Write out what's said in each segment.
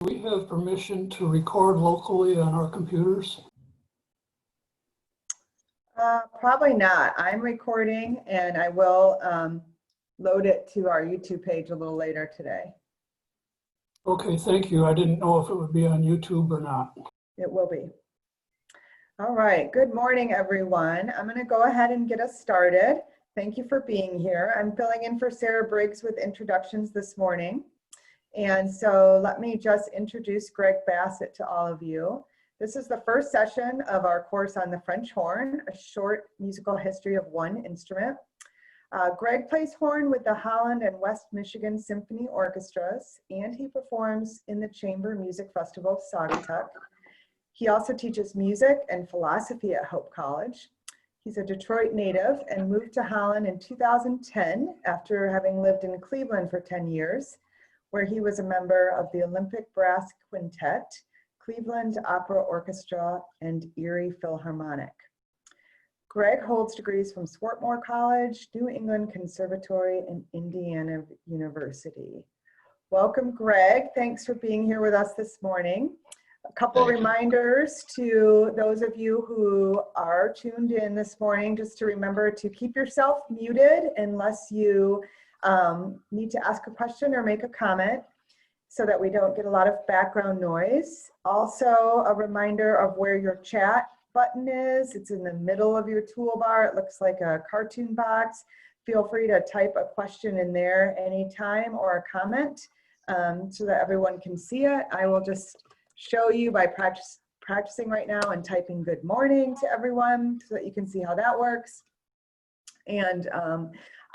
we have permission to record locally on our computers? Probably not. I'm recording and I will load it to our YouTube page a little later today. Okay, thank you. I didn't know if it would be on YouTube or not. It will be. All right, good morning, everyone. I'm gonna go ahead and get us started. Thank you for being here. I'm filling in for Sarah Briggs with introductions this morning. And so let me just introduce Greg Bassett to all of you. This is the first session of our course on the French horn, a short musical history of one instrument. Greg plays horn with the Holland and West Michigan Symphony Orchestras, and he performs in the Chamber Music Festival of Saugatuck. He also teaches music and philosophy at Hope College. He's a Detroit native and moved to Holland in 2010 after having lived in Cleveland for 10 years, where he was a member of the Olympic Brass Quintet, Cleveland Opera Orchestra, and Erie Philharmonic. Greg holds degrees from Swarthmore College, New England Conservatory, and Indiana University. Welcome, Greg. Thanks for being here with us this morning. A couple reminders to those of you who are tuned in this morning, just to remember to keep yourself muted unless you need to ask a question or make a comment, so that we don't get a lot of background noise. Also, a reminder of where your chat button is. It's in the middle of your toolbar. It looks like a cartoon box. Feel free to type a question in there anytime or a comment so that everyone can see it. I will just show you by practicing right now and typing good morning to everyone so that you can see how that works. And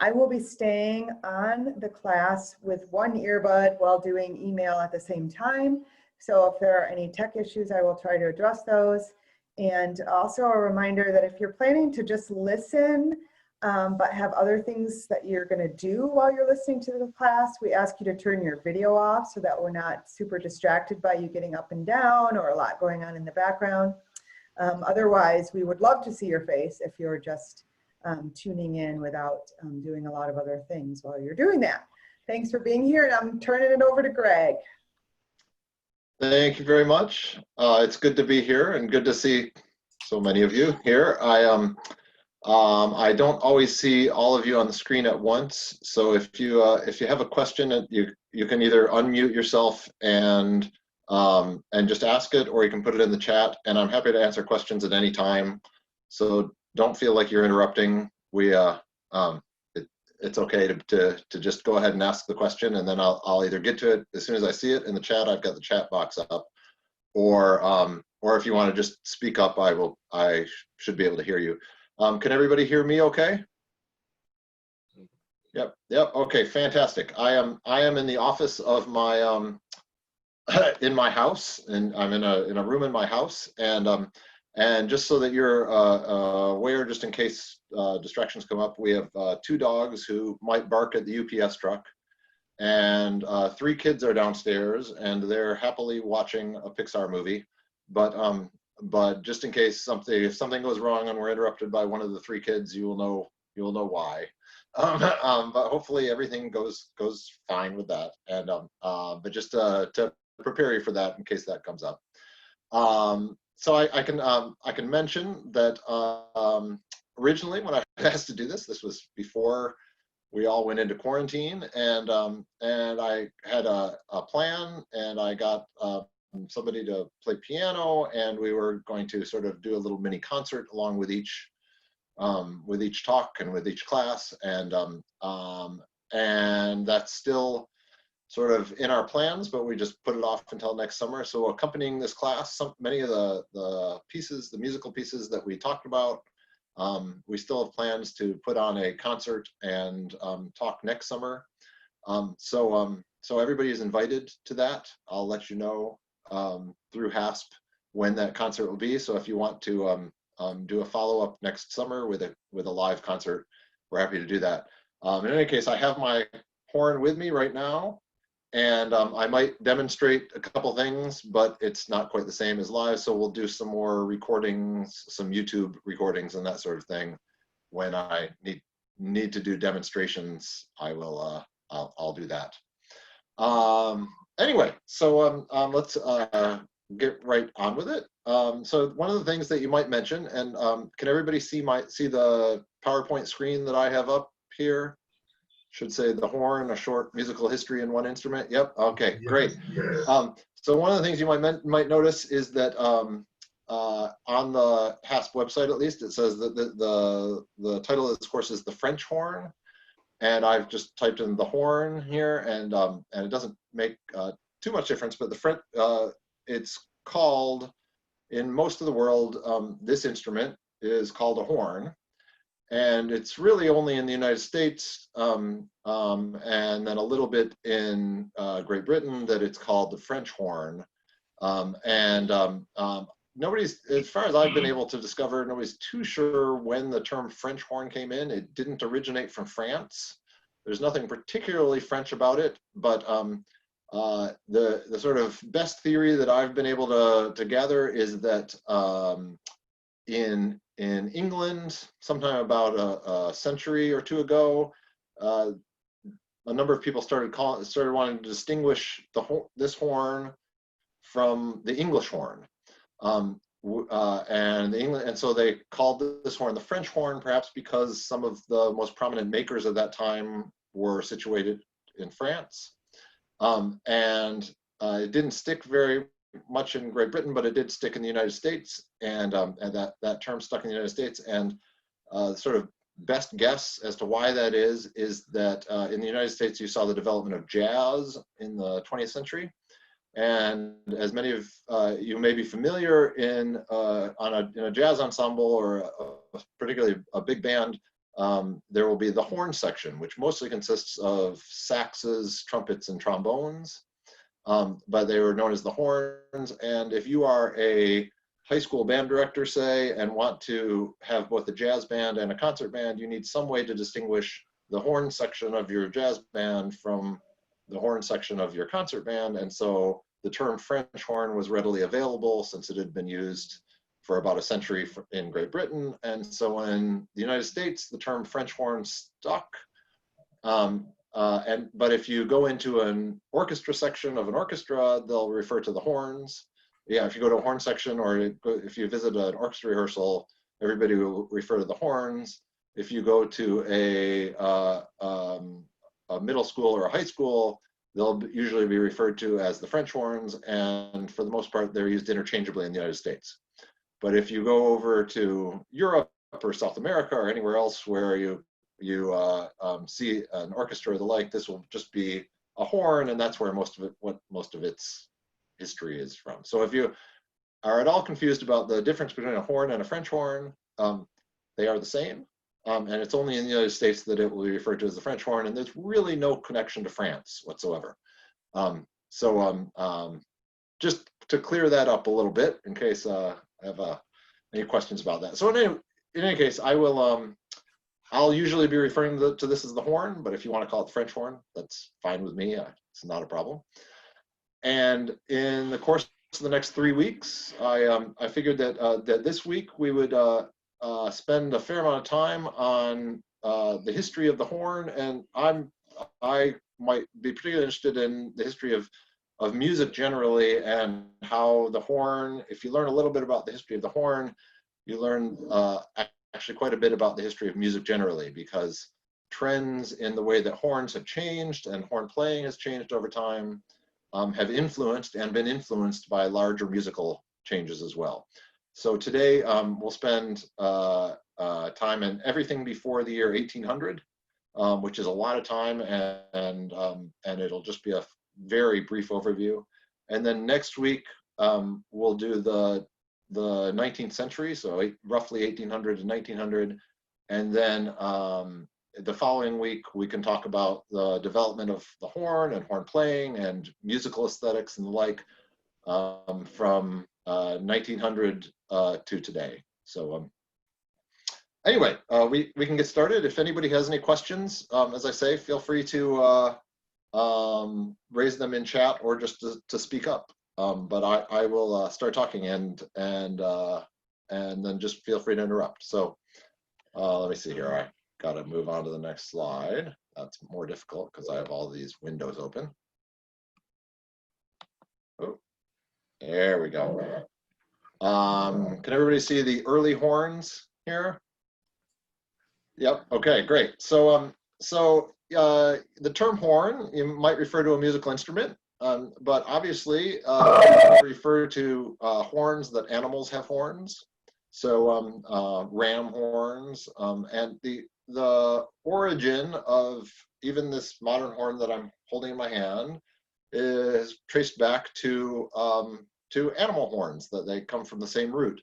I will be staying on the class with one earbud while doing email at the same time. So if there are any tech issues, I will try to address those. And also a reminder that if you're planning to just listen, but have other things that you're gonna do while you're listening to the class, we ask you to turn your video off so that we're not super distracted by you getting up and down or a lot going on in the background. Otherwise, we would love to see your face if you're just tuning in without doing a lot of other things while you're doing that. Thanks for being here, and I'm turning it over to Greg. Thank you very much. It's good to be here and good to see so many of you here. I don't always see all of you on the screen at once, so if you have a question, you can either unmute yourself and just ask it, or you can put it in the chat, and I'm happy to answer questions at any time. So don't feel like you're interrupting. It's okay to just go ahead and ask the question, and then I'll either get to it as soon as I see it in the chat. I've got the chat box up, or if you want to just speak up, I should be able to hear you. Can everybody hear me okay? Yep. Okay, fantastic. I am in the office of my in my house, and I'm in a room in my house, and just so that you're aware, just in case distractions come up, we have 2 dogs who might bark at the UPS truck, and 3 kids are downstairs, and they're happily watching a Pixar movie. But just in case if something goes wrong and we're interrupted by one of the 3 kids, you'll know why. But hopefully everything goes fine with that. And but just to prepare you for that in case that comes up. So I can mention that originally when I was asked to do this was before we all went into quarantine, and I had a plan, and I got somebody to play piano, and we were going to sort of do a little mini concert along with each talk and with each class, and that's still sort of in our plans, but we just put it off until next summer. So accompanying this class, many of the musical pieces that we talked about, we still have plans to put on a concert and talk next summer. So everybody is invited to that. I'll let you know through HASP when that concert will be. So if you want to do a follow-up next summer with a live concert, we're happy to do that. In any case, I have my horn with me right now, and I might demonstrate a couple things, but it's not quite the same as live. So we'll do some more recordings, some YouTube recordings and that sort of thing. When I need to do demonstrations, I'll do that. Anyway, so let's get right on with it. So one of the things that you might mention, and can everybody see the PowerPoint screen that I have up here? Should say the horn, a short musical history in one instrument. Yep. Okay, great. So one of the things you might notice is that on the HASP website, at least, it says that the title of this course is the French horn, and I've just typed in the horn here, and it doesn't make too much difference. But the French, it's called in most of the world. This instrument is called a horn. And it's really only in the United States and then a little bit in Great Britain that it's called the French horn. Nobody's, as far as I've been able to discover, nobody's too sure when the term French horn came in. It didn't originate from France. There's nothing particularly French about it, but the sort of best theory that I've been able to gather is that in England, sometime about a century or two ago, a number of people started wanting to distinguish this horn from the English horn, and so they called this horn the French horn, perhaps because some of the most prominent makers at that time were situated in France, and it didn't stick very much in Great Britain, but it did stick in the United States, and that term stuck in the United States. And sort of best guess as to why that is that in the United States you saw the development of jazz in the 20th century, and as many of you may be familiar, in a jazz ensemble or particularly a big band, there will be the horn section, which mostly consists of saxes, trumpets, and trombones. But they were known as the horns. And if you are a high school band director, say, and want to have both a jazz band and a concert band, you need some way to distinguish the horn section of your jazz band from the horn section of your concert band. And so the term French horn was readily available since it had been used for about a century in Great Britain. And so in the United States, the term French horn stuck. But if you go into an orchestra section of an orchestra, they'll refer to the horns. Yeah, if you go to a horn section, or if you visit an orchestra rehearsal, everybody will refer to the horns. If you go to a middle school or a high school, they'll usually be referred to as the French horns, and for the most part, they're used interchangeably in the United States. But if you go over to Europe or South America or anywhere else where you see an orchestra or the like, this will just be a horn, and that's where most of its history is from. So if you are at all confused about the difference between a horn and a French horn, they are the same, and it's only in the United States that it will be referred to as the French horn, and there's really no connection to France whatsoever. Just to clear that up a little bit, in case I have any questions about that. So in any case, I'll usually be referring to this as the horn, but if you want to call it the French horn, that's fine with me. It's not a problem. And in the course of the next 3 weeks, I figured that this week we would spend a fair amount of time on the history of the horn, and I might be particularly interested in the history of music generally, and how the horn, if you learn a little bit about the history of the horn, you learn actually quite a bit about the history of music generally, because trends in the way that horns have changed and horn playing has changed over time have influenced and been influenced by larger musical changes as well. So today we'll spend time in everything before the year 1800, which is a lot of time, and it'll just be a very brief overview. And then next week we'll do the 19th century, so roughly 1800 to 1900, and then the following week we can talk about the development of the horn and horn playing and musical aesthetics and the like from 1900 to today. So anyway, we can get started. If anybody has any questions, as I say, feel free to raise them in chat or just to speak up. But I will start talking and then just feel free to interrupt. So let me see here. I got to move on to the next slide. That's more difficult because I have all these windows open. Oh, there we go. Can everybody see the early horns here? Yep. Okay, great. So, the term horn, you might refer to a musical instrument, but obviously refer to horns that animals have horns. So, ram horns, and the origin of even this modern horn that I'm holding in my hand is traced back to animal horns, that they come from the same root.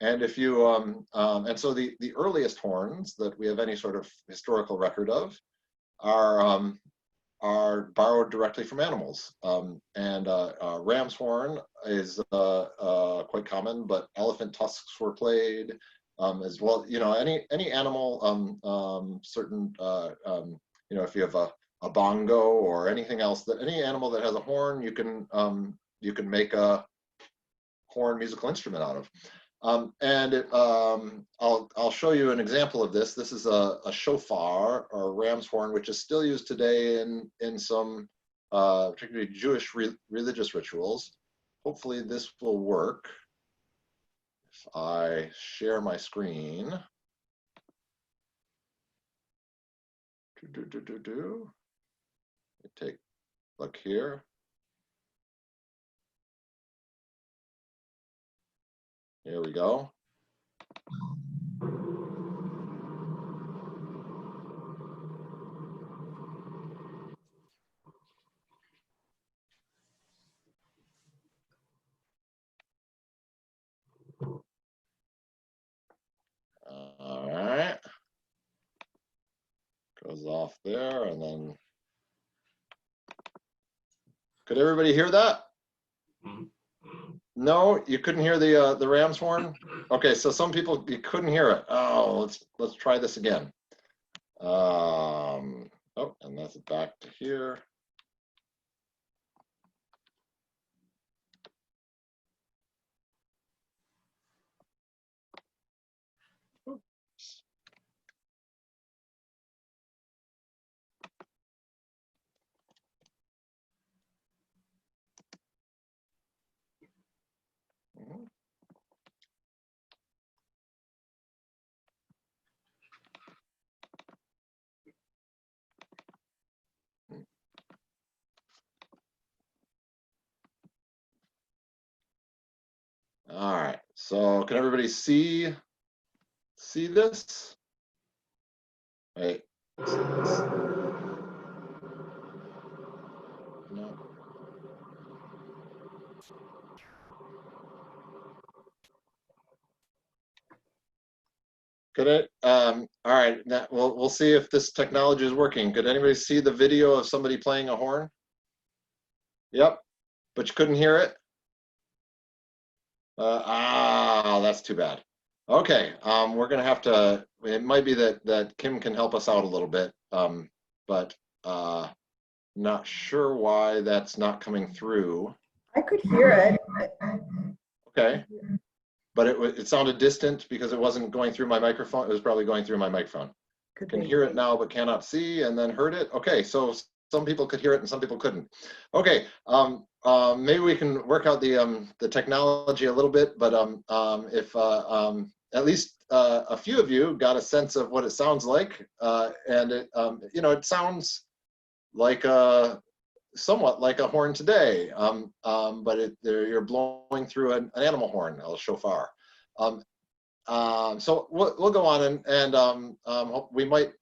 And if you and so the earliest horns that we have any sort of historical record of are borrowed directly from animals. And ram's horn is quite common, but elephant tusks were played as well. You know, any animal, certain you know, if you have a bongo or anything else, that any animal that has a horn, you can make a horn musical instrument out of. I'll show you an example of this. This is a shofar, or ram's horn, which is still used today in some particularly Jewish religious rituals. Hopefully this will work if I share my screen. Take a look here. Here we go. All right. Goes off there, and then could everybody hear that? No, you couldn't hear the ram's horn? Okay, so some people, you couldn't hear it. Oh, let's try this again. Oh, and that's back to here. Oops. All right, so can everybody see this? Wait. No. Could it? All right, now we'll see if this technology is working. Could anybody see the video of somebody playing a horn? Yep, but you couldn't hear it? That's too bad. Okay, we're gonna have to, it might be that Kim can help us out a little bit, but not sure why that's not coming through. I could hear it. Okay, but it sounded distant because it wasn't going through my microphone. It was probably going through my microphone. Can hear it now but cannot see, and then heard it. Okay, so some people could hear it and some people couldn't. Okay, maybe we can work out the technology a little bit, but if at least a few of you got a sense of what it sounds like, and it you know, it sounds like somewhat like a horn today, but you're blowing through an animal horn, a shofar. So we'll go on, and we might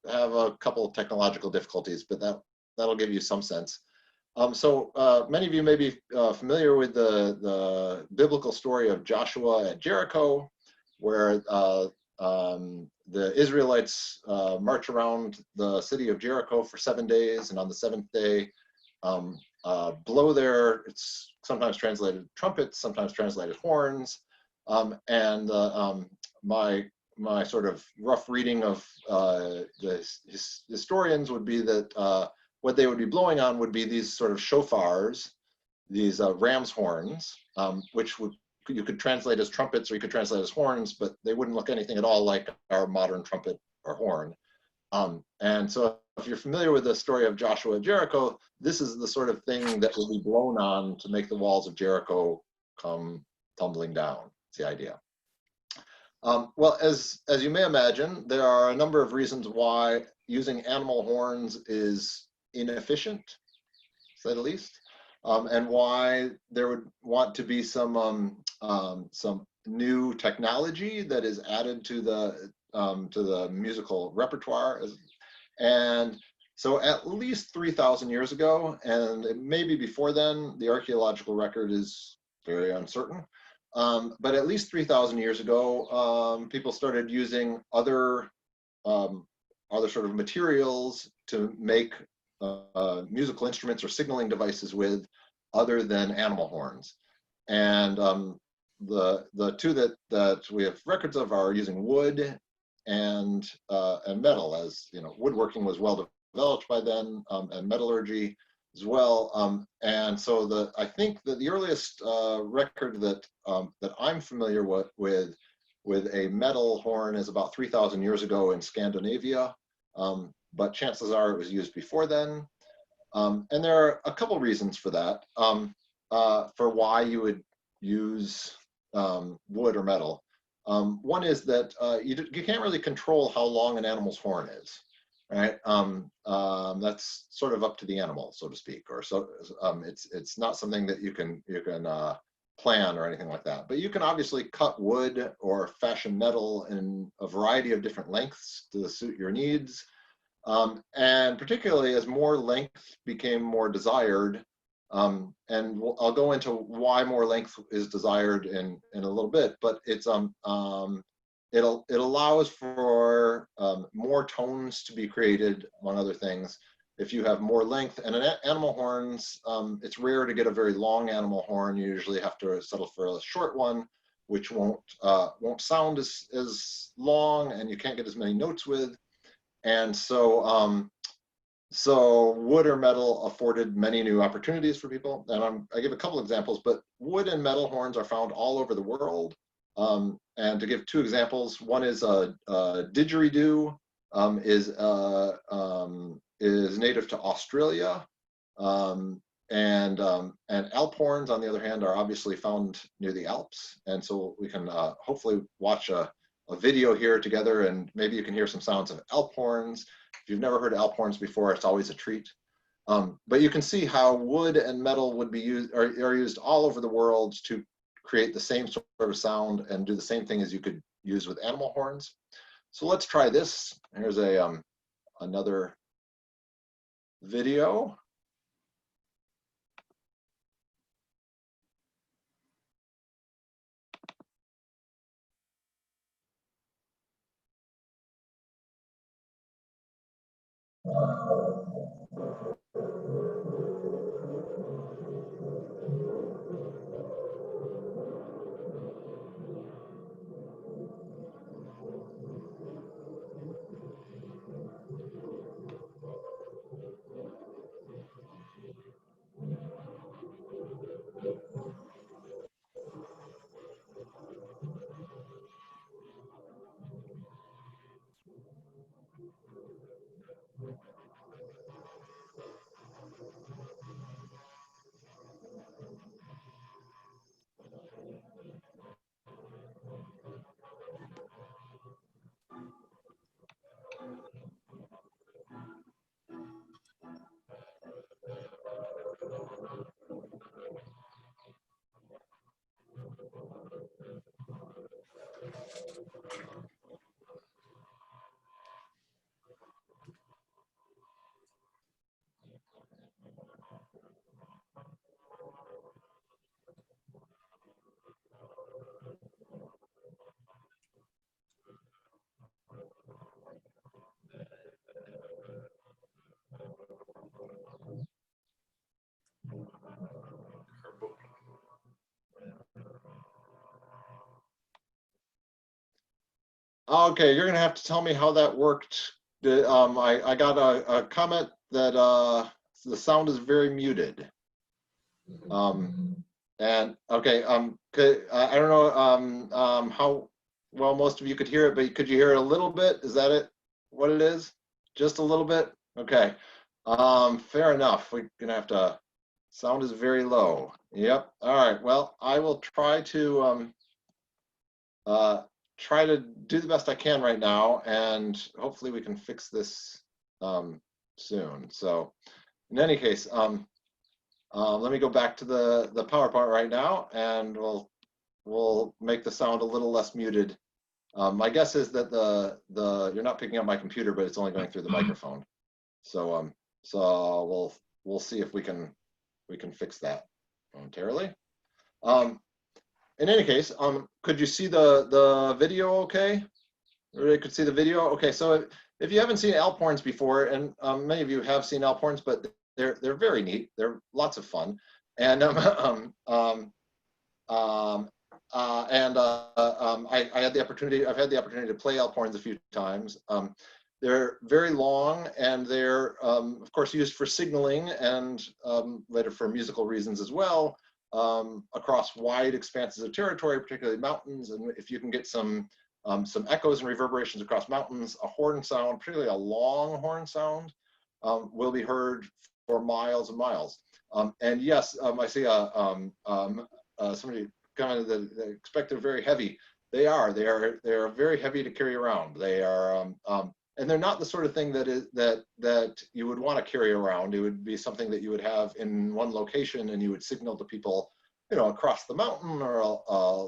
have a couple of technological difficulties, but that'll give you some sense. So many of you may be familiar with the biblical story of Joshua at Jericho, where the Israelites march around the city of Jericho for 7 days, and on the seventh day blow their, it's sometimes translated trumpets, sometimes translated horns. And my sort of rough reading of the historians would be that what they would be blowing on would be these sort of shofars, these ram's horns, which you could translate as trumpets or you could translate as horns, but they wouldn't look anything at all like our modern trumpet or horn. And so if you're familiar with the story of Joshua and Jericho, this is the sort of thing that will be blown on to make the walls of Jericho come tumbling down. It's the idea. Well, as you may imagine, there are a number of reasons why using animal horns is inefficient, to say the least, and why there would want to be some new technology that is added to the musical repertoire. And so at least 3,000 years ago, and maybe before then, the archaeological record is very uncertain. But at least 3,000 years ago, people started using other sort of materials to make musical instruments or signaling devices with, other than animal horns. And the two that we have records of are using wood and metal, as you know, woodworking was well developed by then, and metallurgy as well. And so I think that the earliest record that I'm familiar with a metal horn is about 3,000 years ago in Scandinavia, but chances are it was used before then. And there are a couple reasons for that, for why you would use wood or metal. One is that you can't really control how long an animal's horn is, right? That's sort of up to the animal, so to speak, or so. It's not something that you can plan or anything like that. But you can obviously cut wood or fashion metal in a variety of different lengths to suit your needs. And particularly as more length became more desired, and I'll go into why more length is desired in a little bit, but it allows for more tones to be created, among other things. If you have more length, and in animal horns, it's rare to get a very long animal horn. You usually have to settle for a short one, which won't sound as long, and you can't get as many notes with. And so wood or metal afforded many new opportunities for people. And I give a couple examples, but wood and metal horns are found all over the world. And to give two examples, one is a didgeridoo, is native to Australia, and Alp horns, on the other hand, are obviously found near the Alps. And so we can hopefully watch a video here together, and maybe you can hear some sounds of Alp horns. If you've never heard Alp horns before, it's always a treat. But you can see how wood and metal would be used, are used all over the world to create the same sort of sound and do the same thing as you could use with animal horns. So let's try this. Here's another video. Okay, you're gonna have to tell me how that worked. I got a comment that the sound is very muted. And okay, I don't know how well most of you could hear it, but could you hear it a little bit? Is that it? What it is? Just a little bit? Okay. Fair enough. We're gonna have to, sound is very low. Yep. All right. Well, I will try to do the best I can right now, and hopefully we can fix this soon. So in any case, let me go back to the PowerPoint right now, and we'll make the sound a little less muted. My guess is that you're not picking up my computer, but it's only going through the microphone. So we'll see if we can fix that momentarily. In any case, could you see the video okay? Everybody could see the video? Okay, so if you haven't seen Alphorns before, and many of you have seen Alphorns, but they're very neat. They're lots of fun. And I had the opportunity, I've had the opportunity to play Alphorns a few times. They're very long, and they're, of course, used for signaling and later for musical reasons as well, across wide expanses of territory, particularly mountains. And if you can get some echoes and reverberations across mountains, a horn sound, particularly a long horn sound, will be heard for miles and miles. And yes, I see somebody commented that they expect they're very heavy. They are very heavy to carry around. They are, and they're not the sort of thing that you would want to carry around. It would be something that you would have in one location, and you would signal to people, across the mountain or a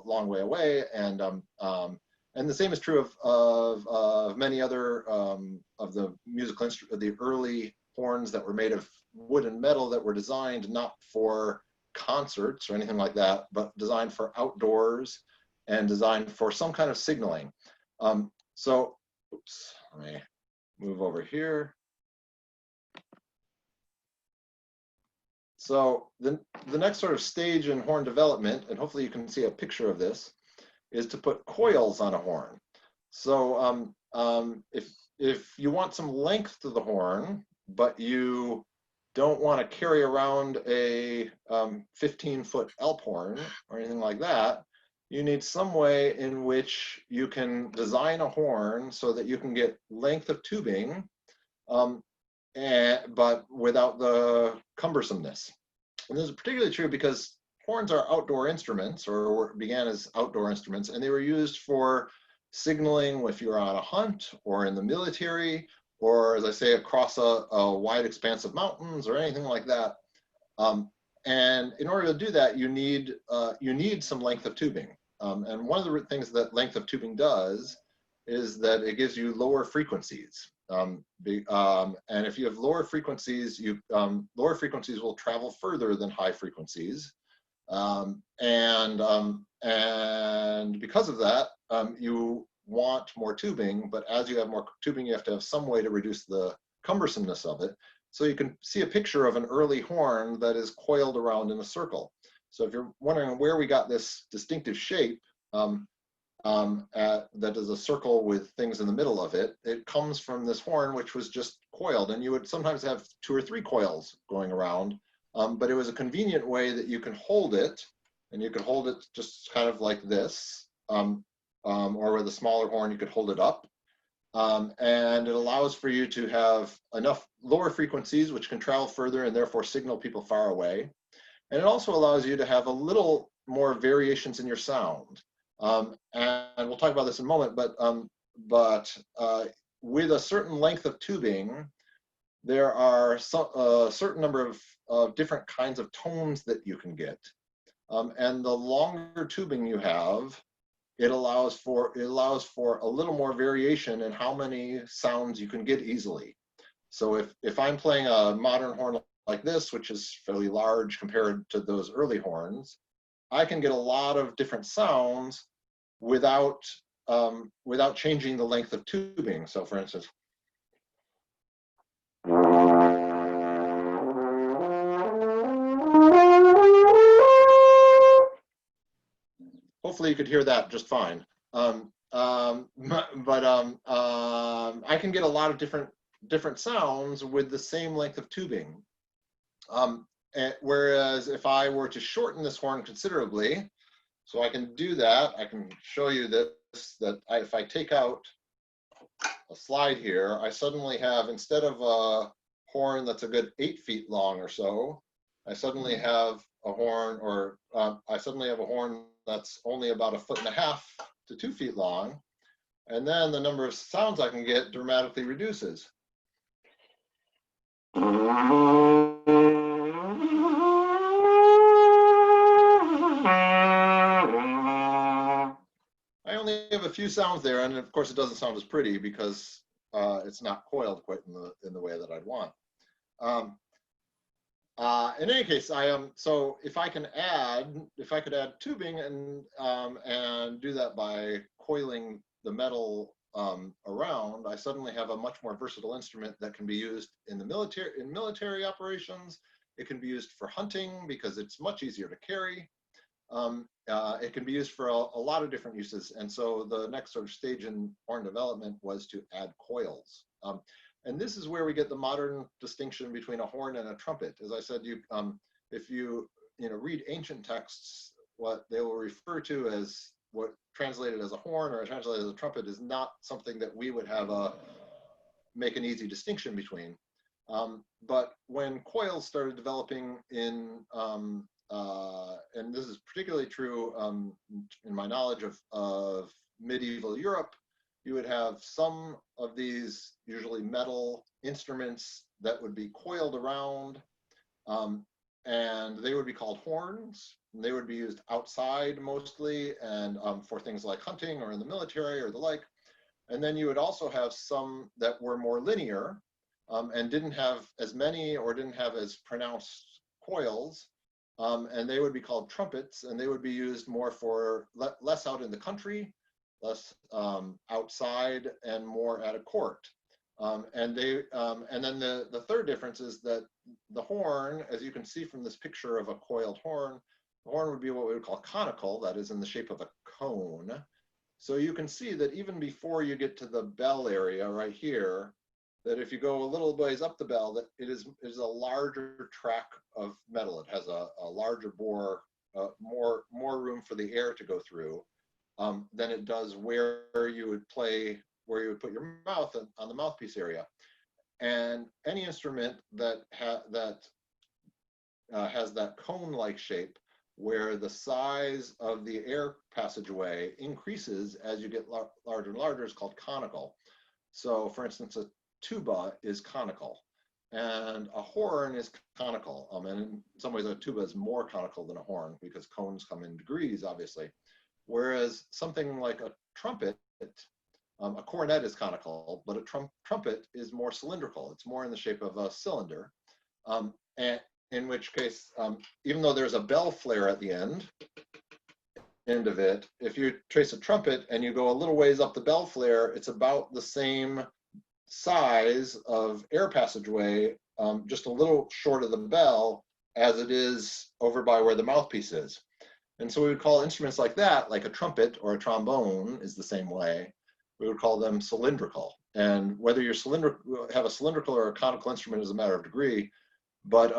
long way away. And the same is true of many other of the musical instruments, the early horns that were made of wood and metal that were designed not for concerts or anything like that, but designed for outdoors and designed for some kind of signaling. So, oops, let me move over here. So the next sort of stage in horn development, and hopefully you can see a picture of this, is to put coils on a horn. So if you want some length to the horn, but you don't want to carry around a 15-foot Alphorn or anything like that, you need some way in which you can design a horn so that you can get length of tubing, but without the cumbersomeness. And this is particularly true because horns are outdoor instruments, or began as outdoor instruments, and they were used for signaling if you're on a hunt or in the military, or, as I say, across a wide expanse of mountains or anything like that. And in order to do that, you need some length of tubing. And one of the things that length of tubing does is that it gives you lower frequencies. And if you have lower frequencies, lower frequencies will travel further than high frequencies. And because of that, you want more tubing, but as you have more tubing, you have to have some way to reduce the cumbersomeness of it. So you can see a picture of an early horn that is coiled around in a circle. So if you're wondering where we got this distinctive shape, that is a circle with things in the middle of it, it comes from this horn, which was just coiled. And you would sometimes have 2 or 3 coils going around, but it was a convenient way that you can hold it, and you could hold it just kind of like this, or with a smaller horn, you could hold it up. And it allows for you to have enough lower frequencies, which can travel further and therefore signal people far away. And it also allows you to have a little more variations in your sound. And we'll talk about this in a moment, but with a certain length of tubing, there are a certain number of different kinds of tones that you can get. And the longer tubing you have, it allows for a little more variation in how many sounds you can get easily. So if I'm playing a modern horn like this, which is fairly large compared to those early horns, I can get a lot of different sounds without changing the length of tubing. So for instance, hopefully you could hear that just fine. I can get a lot of different sounds with the same length of tubing. Whereas if I were to shorten this horn considerably, so I can do that, I can show you this, if I take out slide here, I suddenly have, instead of a horn that's a good 8 feet long or so, I suddenly have a horn, or I suddenly have a horn that's only about 1.5 feet to 2 feet long. And then the number of sounds I can get dramatically reduces. I only have a few sounds there, and of course it doesn't sound as pretty because it's not coiled quite in the way that I'd want. In any case, so if I could add tubing and do that by coiling the metal around, I suddenly have a much more versatile instrument that can be used in military operations. It can be used for hunting because it's much easier to carry. It can be used for a lot of different uses. And so the next sort of stage in horn development was to add coils. And this is where we get the modern distinction between a horn and a trumpet. As I said, if you read ancient texts, what they will refer to as what translated as a horn or translated as a trumpet is not something that we would have make an easy distinction between. But when coils started developing and this is particularly true in my knowledge of medieval Europe, you would have some of these usually metal instruments that would be coiled around, and they would be called horns. And they would be used outside mostly, and for things like hunting or in the military or the like. And then you would also have some that were more linear and didn't have as many or didn't have as pronounced coils. And they would be called trumpets, and they would be used more for less out in the country, less outside, and more at a court. And then the third difference is that the horn, as you can see from this picture of a coiled horn, the horn would be what we would call conical, that is in the shape of a cone. So you can see that even before you get to the bell area right here, that if you go a little ways up the bell, that it is a larger track of metal. It has a larger bore, more room for the air to go through than it does where you would put your mouth on the mouthpiece area. And any instrument that has that cone-like shape, where the size of the air passageway increases as you get larger and larger, is called conical. So, for instance, a tuba is conical, and a horn is conical. And in some ways, a tuba is more conical than a horn because cones come in degrees, obviously. Whereas something like a trumpet, a cornet is conical, but a trumpet is more cylindrical. It's more in the shape of a cylinder. And in which case, even though there's a bell flare at the end of it, if you trace a trumpet and you go a little ways up the bell flare, it's about the same size of air passageway, just a little short of the bell, as it is over by where the mouthpiece is. And so we would call instruments like that, like a trumpet or a trombone is the same way, we would call them cylindrical. And whether you're have a cylindrical or a conical instrument is a matter of degree, but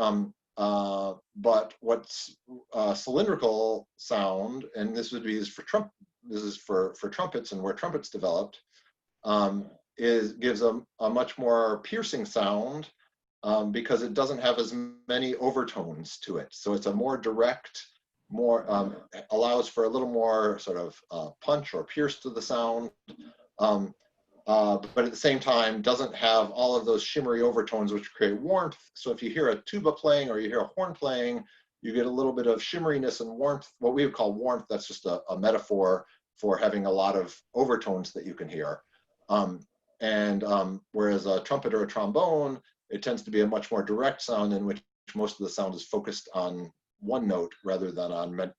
what's cylindrical sound, and this would be used for this is for trumpets and where trumpets developed, gives a much more piercing sound because it doesn't have as many overtones to it. So it's a more direct, allows for a little more sort of punch or pierce to the sound, but at the same time doesn't have all of those shimmery overtones which create warmth. So if you hear a tuba playing or you hear a horn playing, you get a little bit of shimmeriness and warmth, what we would call warmth. That's just a metaphor for having a lot of overtones that you can hear. Whereas a trumpet or a trombone, it tends to be a much more direct sound in which most of the sound is focused on one note rather than on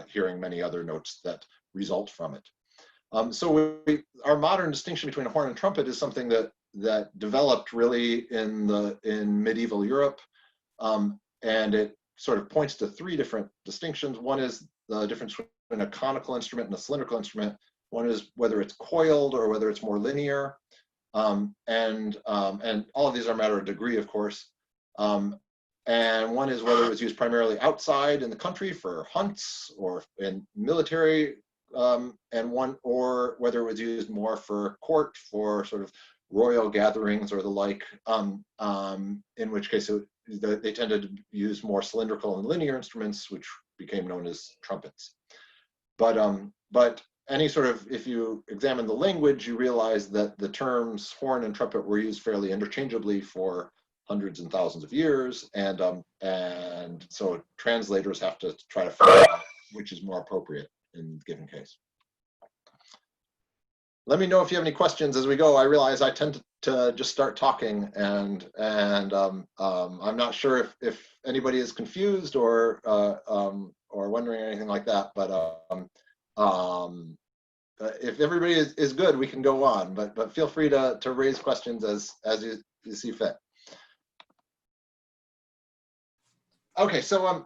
hearing many other notes that result from it. So our modern distinction between a horn and trumpet is something that developed really in medieval Europe, and it sort of points to three different distinctions. One is the difference between a conical instrument and a cylindrical instrument. One is whether it's coiled or whether it's more linear, and all of these are a matter of degree, of course. And one is whether it was used primarily outside in the country for hunts or in military and one, or whether it was used more for court, for sort of royal gatherings or the like, in which case they tended to use more cylindrical and linear instruments, which became known as trumpets. But any sort of, if you examine the language, you realize that the terms horn and trumpet were used fairly interchangeably for hundreds and thousands of years, and so translators have to try to figure out which is more appropriate in the given case. Let me know if you have any questions as we go. I realize I tend to just start talking, and I'm not sure if anybody is confused or wondering anything like that. But if everybody is good, we can go on. But feel free to raise questions as you see fit. Okay, so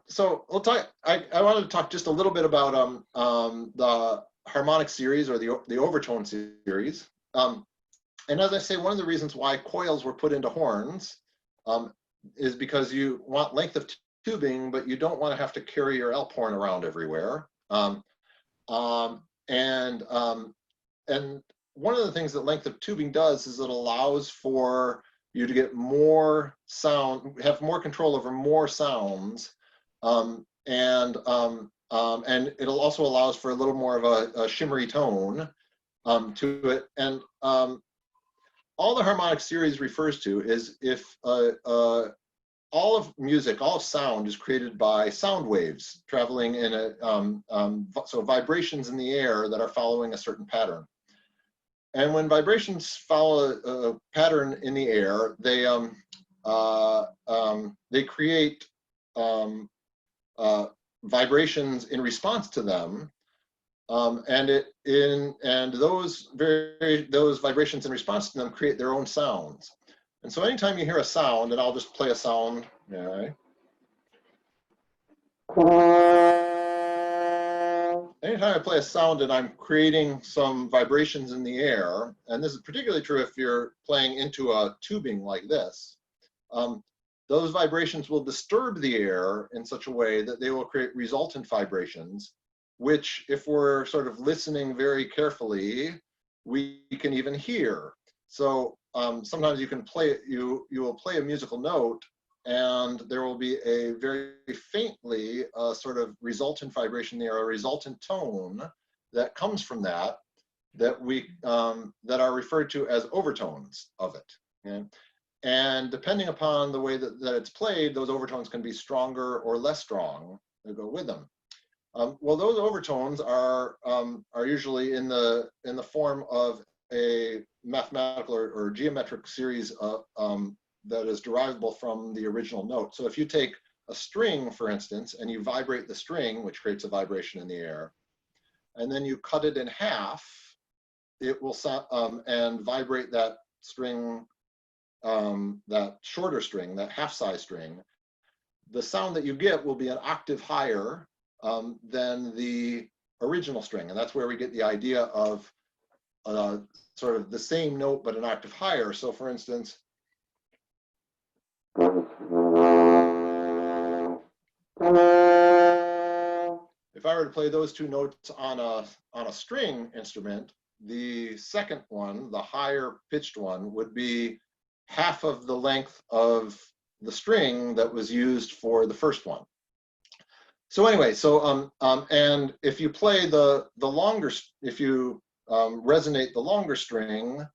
we'll talk. I wanted to talk just a little bit about the harmonic series, or the overtone series. And as I say, one of the reasons why coils were put into horns is because you want length of tubing, but you don't want to have to carry your Alp horn around everywhere. And one of the things that length of tubing does is it allows for you to get more sound, have more control over more sounds, and it also allows for a little more of a shimmery tone to it. And all the harmonic series refers to is if all of music, all of sound is created by sound waves traveling in so vibrations in the air that are following a certain pattern. And when vibrations follow a pattern in the air, they create vibrations in response to them, and those vibrations in response to them create their own sounds. And so anytime you hear a sound, and I'll just play a sound, okay. Anytime I play a sound and I'm creating some vibrations in the air, and this is particularly true if you're playing into a tubing like this, those vibrations will disturb the air in such a way that they will create resultant vibrations, which, if we're sort of listening very carefully, we can even hear. So sometimes you can play, you will play a musical note, and there will be a very faintly sort of resultant vibration there, a resultant tone that comes from that are referred to as overtones of it. Okay? And depending upon the way that it's played, those overtones can be stronger or less strong to go with them. Well, those overtones are usually in the form of a mathematical or geometric series that is derivable from the original note. So if you take a string, for instance, and you vibrate the string, which creates a vibration in the air, and then you cut it in half, it will and vibrate that string, that shorter string, that half-size string. The sound that you get will be an octave higher than the original string, and that's where we get the idea of sort of the same note but an octave higher. So, for instance, if I were to play those two notes on a string instrument, the second one, the higher pitched one, would be half of the length of the string that was used for the first one. So anyway, and if you play the longer, if you resonate the longer string,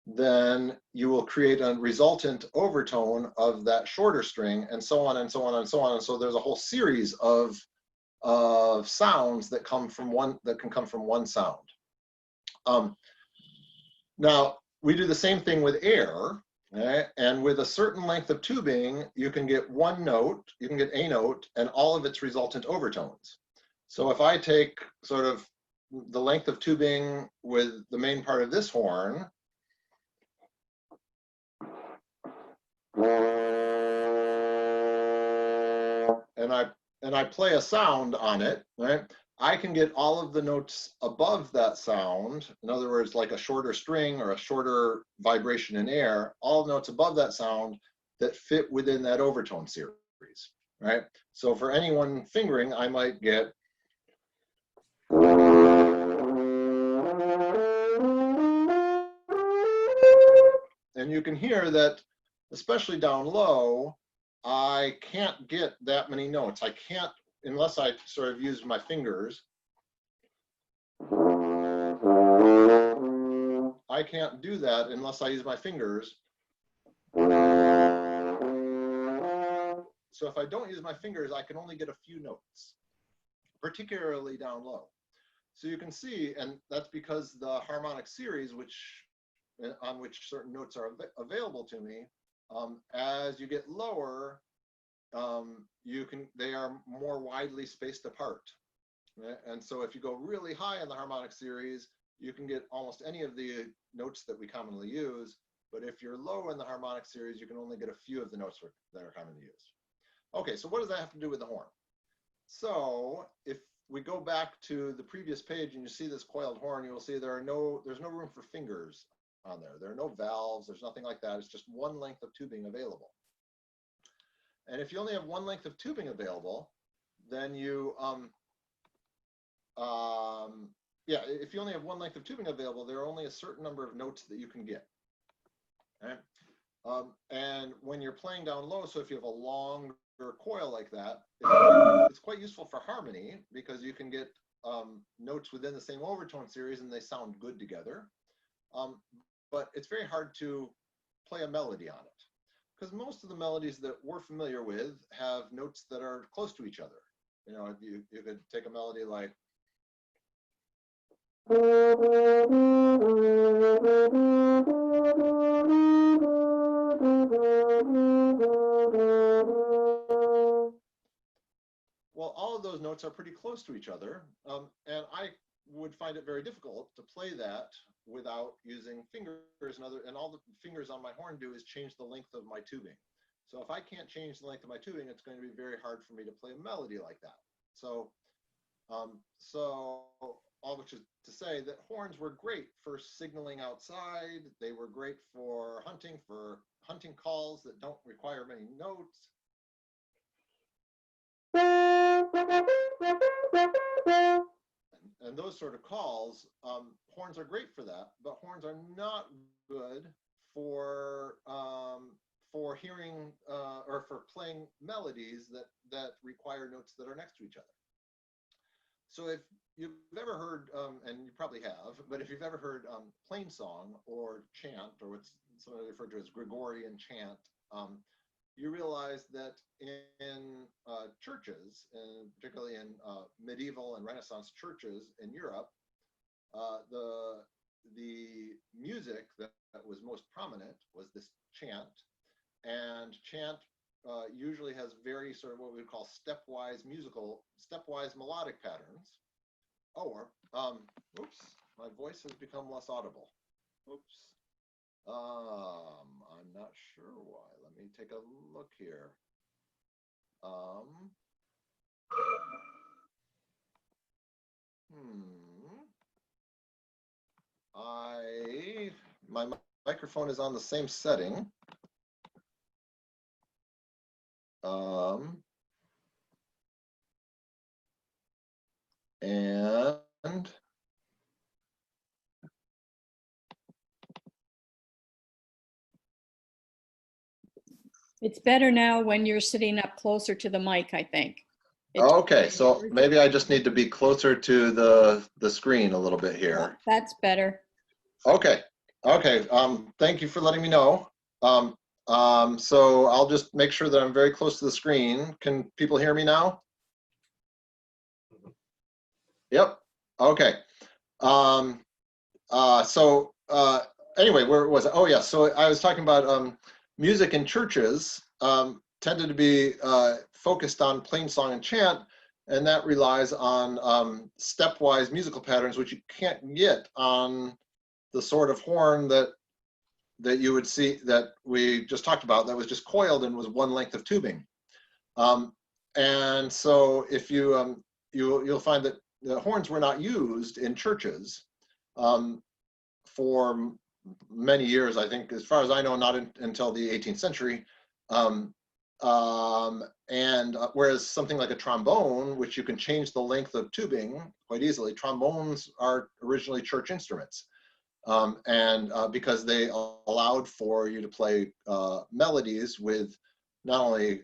then you will create a resultant overtone of that shorter string, and so on and so on and so on. And so there's a whole series of sounds that can come from one sound. Now we do the same thing with air, right? And with a certain length of tubing, you can get one note, you can get a note, and all of its resultant overtones. So if I take sort of the length of tubing with the main part of this horn, and I play a sound on it, right? I can get all of the notes above that sound. In other words, like a shorter string or a shorter vibration in air, all notes above that sound that fit within that overtone series, right? So for any one fingering, I might get, if And you can hear that, especially down low, I can't get that many notes. I can't, unless I sort of use my fingers. I can't do that unless I use my fingers. So if I don't use my fingers, I can only get a few notes, particularly down low. So you can see, and that's because the harmonic series, on which certain notes are available to me, as you get lower, they are more widely spaced apart. Right? And so if you go really high in the harmonic series, you can get almost any of the notes that we commonly use. But if you're low in the harmonic series, you can only get a few of the notes that are commonly used. Okay, so what does that have to do with the horn? So if we go back to the previous page and you see this coiled horn, you will see there's no room for fingers on there. There are no valves, there's nothing like that. It's just one length of tubing available. And if you only have one length of tubing available, then if you only have one length of tubing available, there are only a certain number of notes that you can get. Right? And when you're playing down low, so if you have a longer coil like that, it's quite useful for harmony because you can get notes within the same overtone series and they sound good together. But it's very hard to play a melody on it because most of the melodies that we're familiar with have notes that are close to each other. You know, you could take a melody like, well, all of those notes are pretty close to each other, and I would find it very difficult to play that without using fingers and all the fingers on my horn do is change the length of my tubing. So if I can't change the length of my tubing, it's going to be very hard for me to play a melody like that. So all which is to say that horns were great for signaling outside. They were great for hunting calls that don't require many notes. And those sort of calls, horns are great for that, but horns are not good for hearing or for playing melodies that require notes that are next to each other. So if you've ever heard, and you probably have, but if you've ever heard plain song or chant, or what's sometimes referred to as Gregorian chant, you realize that in churches, and particularly in medieval and Renaissance churches in Europe, the music that was most prominent was this chant, and chant usually has very sort of what we would call stepwise melodic patterns. Or, oops, my voice has become less audible. Oops. I'm not sure why. Let me take a look here. My microphone is on the same setting. And it's better now when you're sitting up closer to the mic, I think. okay, so maybe I just need to be closer to the screen a little bit here. That's better. Okay. Thank you for letting me know. So I'll just make sure that I'm very close to the screen. Can people hear me now? Yep. Okay. Anyway, where was it? Oh yeah, so I was talking about music in churches tended to be focused on plain song and chant, and that relies on stepwise musical patterns, which you can't get on the sort of horn that you would see that we just talked about, that was just coiled and was one length of tubing. And so if you'll find that the horns were not used in churches for many years, I think, as far as I know, not until the 18th century. Whereas something like a trombone, which you can change the length of tubing quite easily, trombones are originally church instruments. Because they allowed for you to play melodies with not only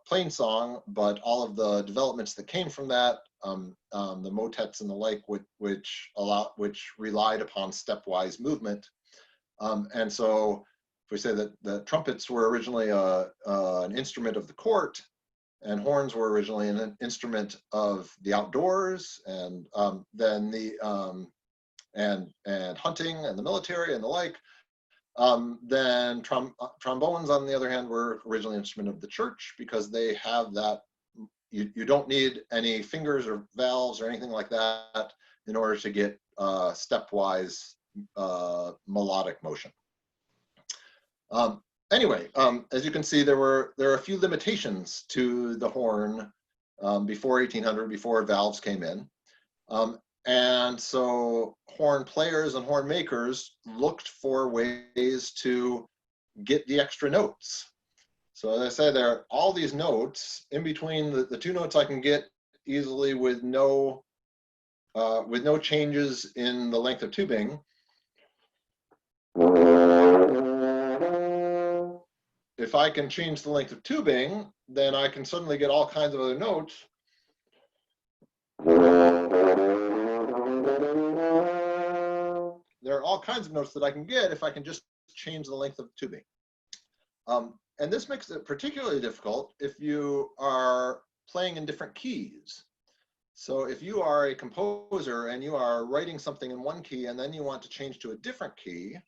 plain song, but all of the developments that came from that, the motets and the like, which relied upon stepwise movement. And so if we say that the trumpets were originally an instrument of the court, and horns were originally an instrument of the outdoors, and then and hunting and the military and the like, then trombones, on the other hand, were originally an instrument of the church, because they have that, you don't need any fingers or valves or anything like that in order to get stepwise melodic motion. Anyway, as you can see, there are a few limitations to the horn before 1800, before valves came in. And so horn players and horn makers looked for ways to get the extra notes. So as I said, there are all these notes in between the two notes I can get easily with no changes in the length of tubing. If I can change the length of tubing, then I can suddenly get all kinds of other notes. There are all kinds of notes that I can get if I can just change the length of the tubing. And this makes it particularly difficult if you are playing in different keys. So if you are a composer and you are writing something in one key and then you want to change to a different key,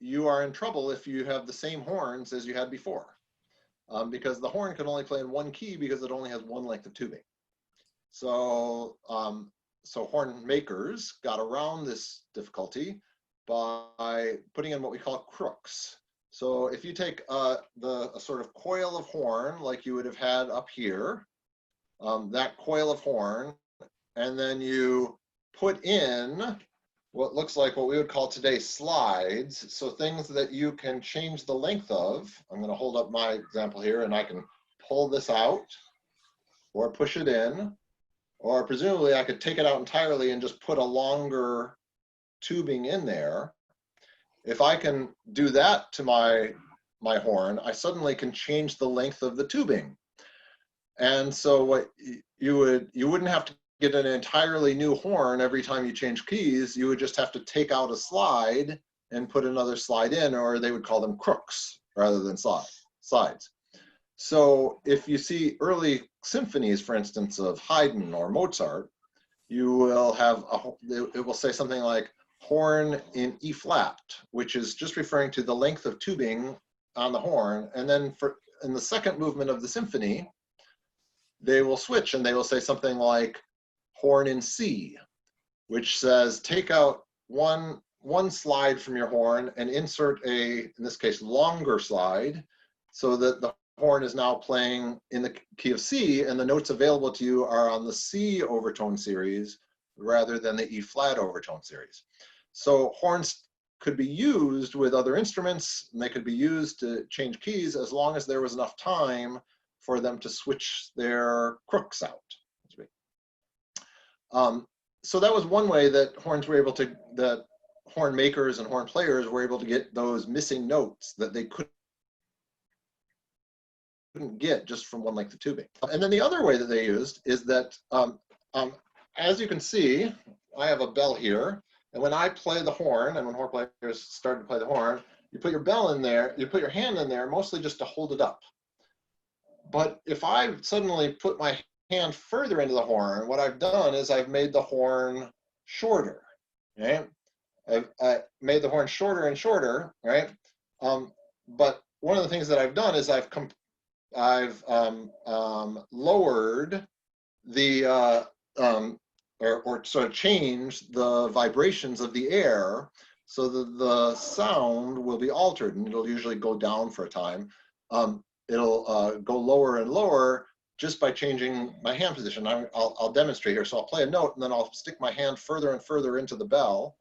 you are in trouble if you have the same horns as you had before, because the horn can only play in one key because it only has one length of tubing. So, so horn makers got around this difficulty by putting in what we call crooks. So if you take a sort of coil of horn like you would have had up here, that coil of horn, and then you put in what looks like what we would call today slides. So things that you can change the length of. I'm going to hold up my example here, and I can pull this out or push it in, or presumably I could take it out entirely and just put a longer tubing in there. If I can do that to my horn, I suddenly can change the length of the tubing. And so what you wouldn't have to get an entirely new horn every time you change keys. You would just have to take out a slide and put another slide in, or they would call them crooks rather than slides. So if you see early symphonies, for instance, of Haydn or Mozart, you will have it will say something like horn in E flat, which is just referring to the length of tubing on the horn. And then in the second movement of the symphony, they will switch and they will say something like horn in C, which says take out one slide from your horn and insert in this case, longer slide, so that the horn is now playing in the key of C, and the notes available to you are on the C overtone series rather than the E flat overtone series. So horns could be used with other instruments, and they could be used to change keys as long as there was enough time for them to switch their crooks out. So that was one way that that horn makers and horn players were able to get those missing notes that they couldn't get just from one length of tubing. And then the other way that they used is that, as you can see, I have a bell here, and when I play the horn, and when horn players start to play the horn, you put your bell in there, you put your hand in there, mostly just to hold it up. But if I suddenly put my hand further into the horn, what I've done is I've made the horn shorter, right? I've made the horn shorter and shorter, right? But one of the things that I've done is I've lowered the, or sort of changed the vibrations of the air so that the sound will be altered, and it'll usually go down for a time. It'll go lower and lower just by changing my hand position. I'll demonstrate here. So I'll play a note and then I'll stick my hand further and further into the bell.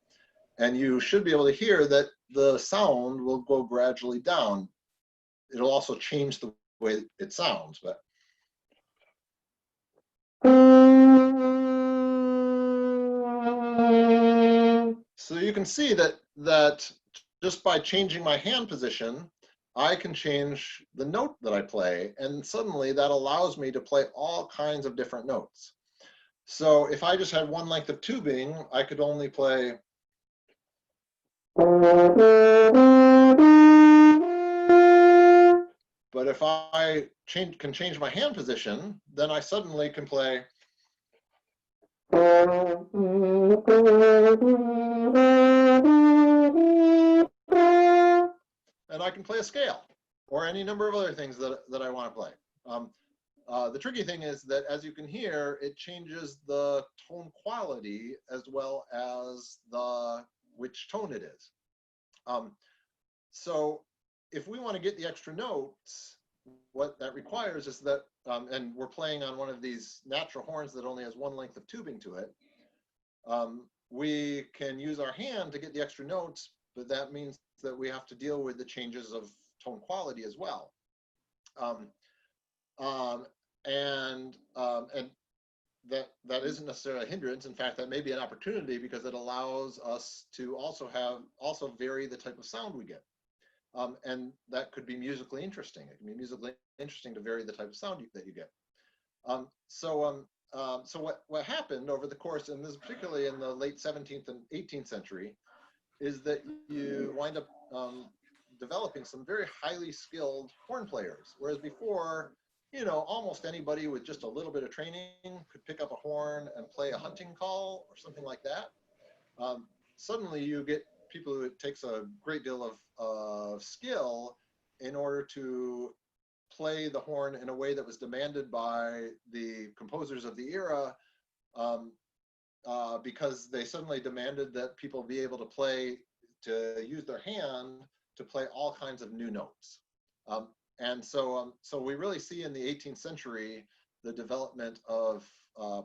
And you should be able to hear that the sound will go gradually down. It'll also change the way it sounds, but. So you can see that just by changing my hand position, I can change the note that I play, and suddenly that allows me to play all kinds of different notes. So if I just had one length of tubing, I could only play. But if I can change my hand position, then I suddenly can play. And I can play a scale or any number of other things that I want to play. The tricky thing is that, as you can hear, it changes the tone quality as well as which tone it is. So if we want to get the extra notes, what that requires is that, and we're playing on one of these natural horns that only has one length of tubing to it, we can use our hand to get the extra notes, but that means that we have to deal with the changes of tone quality as well. And that isn't necessarily a hindrance. In fact, that may be an opportunity because it allows us to also vary the type of sound we get. And that could be musically interesting. It can be musically interesting to vary the type of sound that you get. So what happened over the course, and this is particularly in the late 17th and 18th century, is that you wind up developing some very highly skilled horn players, whereas before, almost anybody with just a little bit of training could pick up a horn and play a hunting call or something like that. Suddenly you get people who it takes a great deal of skill in order to play the horn in a way that was demanded by the composers of the era, because they suddenly demanded that people be able to use their hand to play all kinds of new notes. And so we really see in the 18th century the development of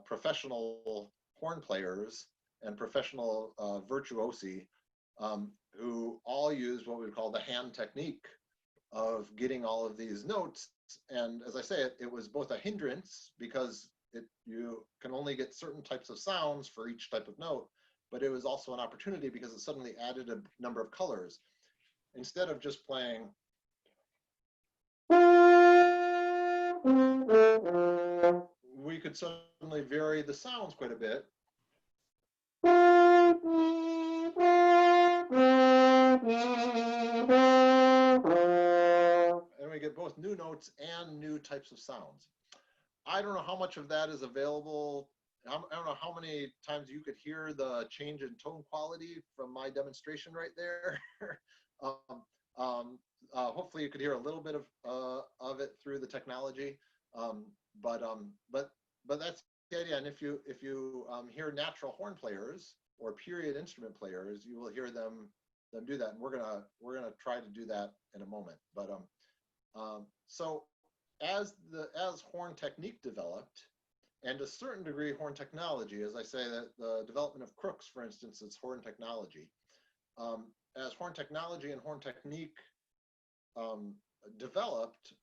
professional horn players and professional virtuosi who all use what we would call the hand technique of getting all of these notes. And as I say, it was both a hindrance because you can only get certain types of sounds for each type of note, but it was also an opportunity because it suddenly added a number of colors. Instead of just playing, we could suddenly vary the sounds quite a bit. And we get both new notes and new types of sounds. I don't know how much of that is available. I don't know how many times you could hear the change in tone quality from my demonstration right there. Hopefully you could hear a little bit of it through the technology. But that's the idea. And if you hear natural horn players or period instrument players, you will hear them do that. And we're gonna try to do that in a moment. But so as horn technique developed, and to a certain degree horn technology, as I say, that the development of crooks, for instance, is horn technology. As horn technology and horn technique developed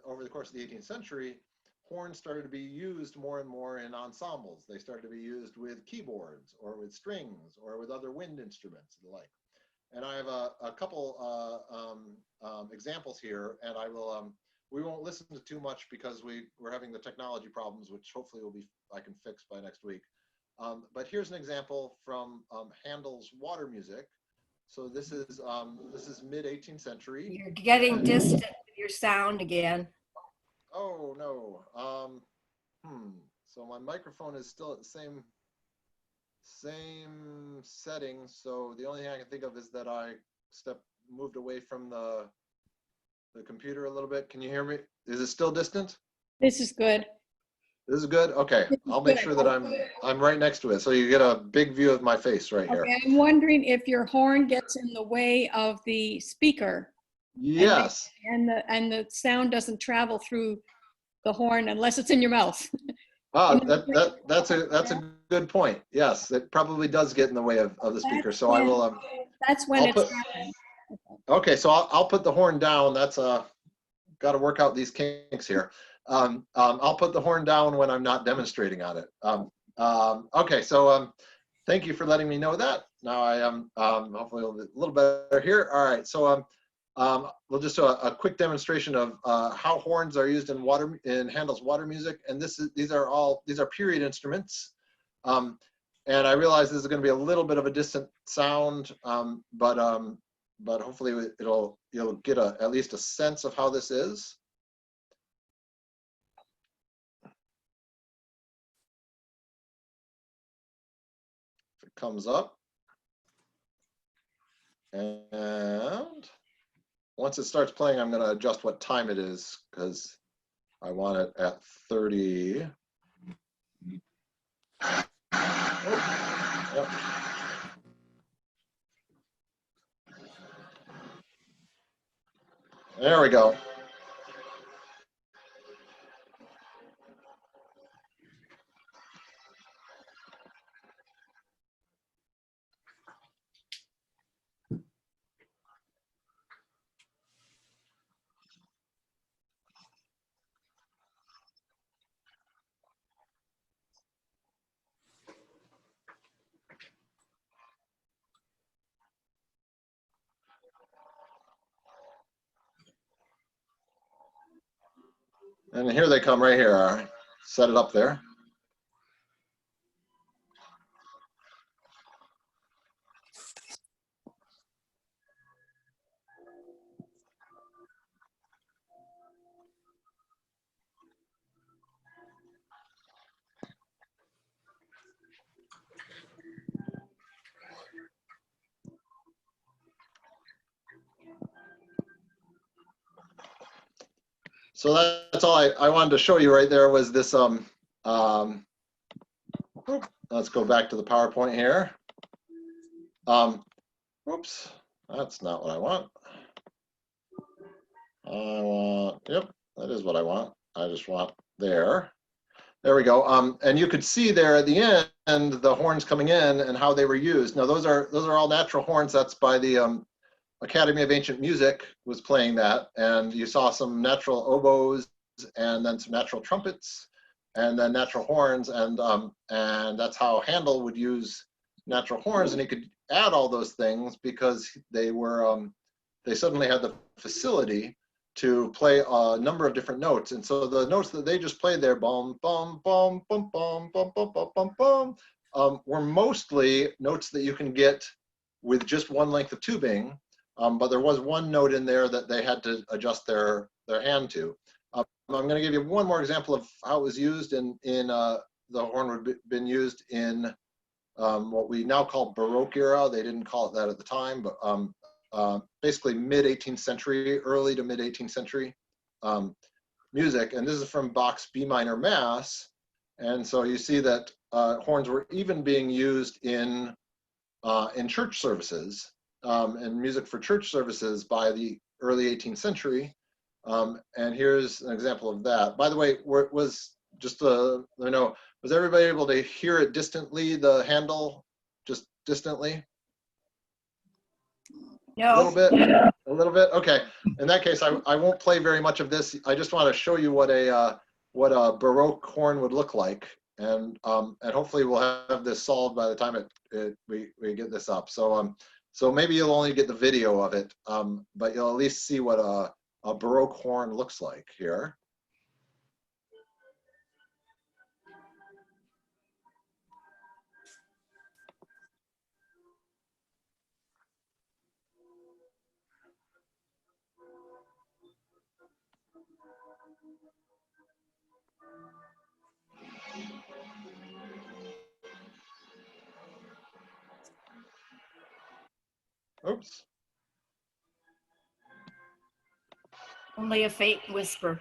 over the course of the 18th century, horns started to be used more and more in ensembles. They started to be used with keyboards or with strings or with other wind instruments and the like. And I have a couple examples here, and we won't listen to too much because we're having the technology problems, which hopefully I can fix by next week. But here's an example from Handel's Water Music. So this is mid 18th century. You're getting distant with your sound again. Oh no. So my microphone is still at the same setting. So the only thing I can think of is that I moved away from the computer a little bit. Can you hear me? Is it still distant? This is good. This is good? Okay. I'll make sure that I'm right next to it. So you get a big view of my face right here. Okay, I'm wondering if your horn gets in the way of the speaker. Yes. And the sound doesn't travel through the horn unless it's in your mouth. Oh, that's a good point. Yes, it probably does get in the way of the speaker. So I will. That's when it's happening. Okay, so I'll put the horn down. That's got to work out these kinks here. I'll put the horn down when I'm not demonstrating on it. Okay, so Thank you for letting me know that. Now I am hopefully a little better here. All right, so we'll just do a quick demonstration of how horns are used in Handel's water music, and these are period instruments. And I realize this is going to be a little bit of a distant sound, but hopefully you'll get at least a sense of how this is. If it comes up, and once it starts playing, I'm going to adjust what time it is because I want it at 30. Oh, yep. There we go. And here they come right here. All right. Set it up there. So that's all I wanted to show you right there was this. Let's go back to the PowerPoint here. Oops, that's not what I want. Yep, that is what I want. I just want there. There we go. And you could see there at the end the horns coming in and how they were used. Now those are all natural horns. That's by the Academy of Ancient Music was playing that, and you saw some natural oboes and then some natural trumpets and then natural horns, and that's how Handel would use natural horns, and he could add all those things because they suddenly had the facility to play a number of different notes. And so the notes that they just played there, bum, bum, bum, bum, bum, bum, bum, bum, bum, bum, were mostly notes that you can get with just one length of tubing. But there was one note in there that they had to adjust their hand to. I'm going to give you one more example of how it was used the horn would have been used in what we now call Baroque era. They didn't call it that at the time, but basically mid-18th century, early to mid-18th century music. And this is from Bach's B minor Mass. And so you see that horns were even being used in church services. And music for church services by the early 18th century. And here's an example of that. By the way, was everybody able to hear it distantly, the Handel, just distantly? No. A little bit? Okay. In that case, I won't play very much of this. I just want to show you what a Baroque horn would look like. And hopefully we'll have this solved by the time we get this up. So maybe you'll only get the video of it, but you'll at least see what a Baroque horn looks like here. Oops. Only a faint whisper.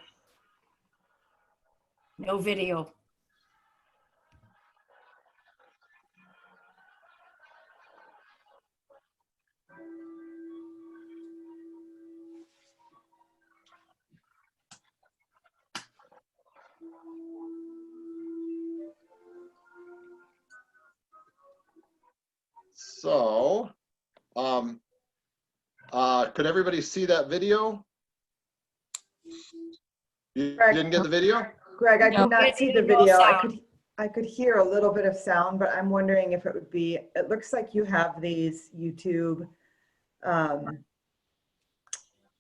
No video. So, could everybody see that video? You Greg. didn't get the video? Greg, I could not see the video. I could hear a little bit of sound, but I'm wondering if it would be, it looks like you have these YouTube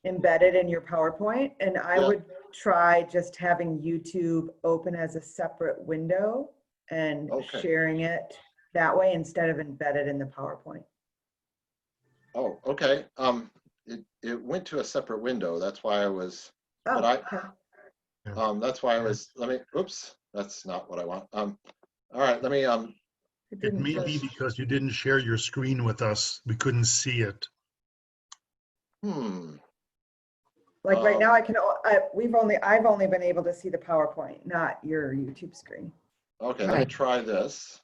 embedded in your PowerPoint, and I Yeah. would try just having YouTube open as a separate window and Okay. sharing it that way instead of embedded in the PowerPoint. Oh, okay. It went to a separate window. That's why I was, Oh, but I, okay. that's why I was, let me, oops, that's not what I want. All right, let me, It It didn't may be just, because you didn't share your screen with us. We couldn't see it. like right now I um, can, I've only been able to see the PowerPoint, not your YouTube screen. okay, let me try this.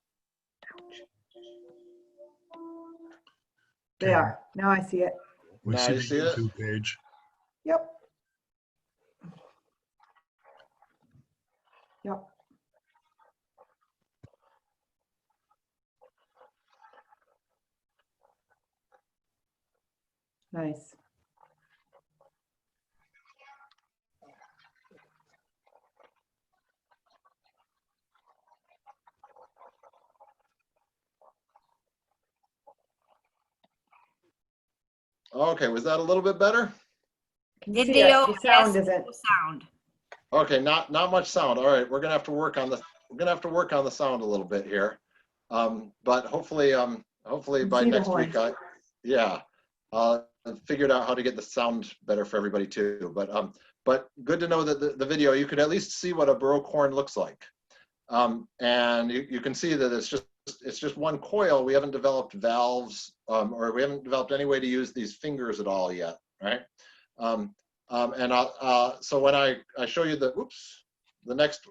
There, now I see it. We Now see you the see it? YouTube page. Yep. Yep. Nice. Okay, was that a little bit better? Can Did see the, it. yes, The sound isn't. no sound. Okay, not much sound. All right, we're gonna have to work on the sound a little bit here. But hopefully by See the next week, horns. I figured out how to get the sound better for everybody too. But good to know that the video, you could at least see what a Baroque horn looks like. And you can see that it's just one coil. We haven't developed valves, or we haven't developed any way to use these fingers at all yet, right? So when I show you the next,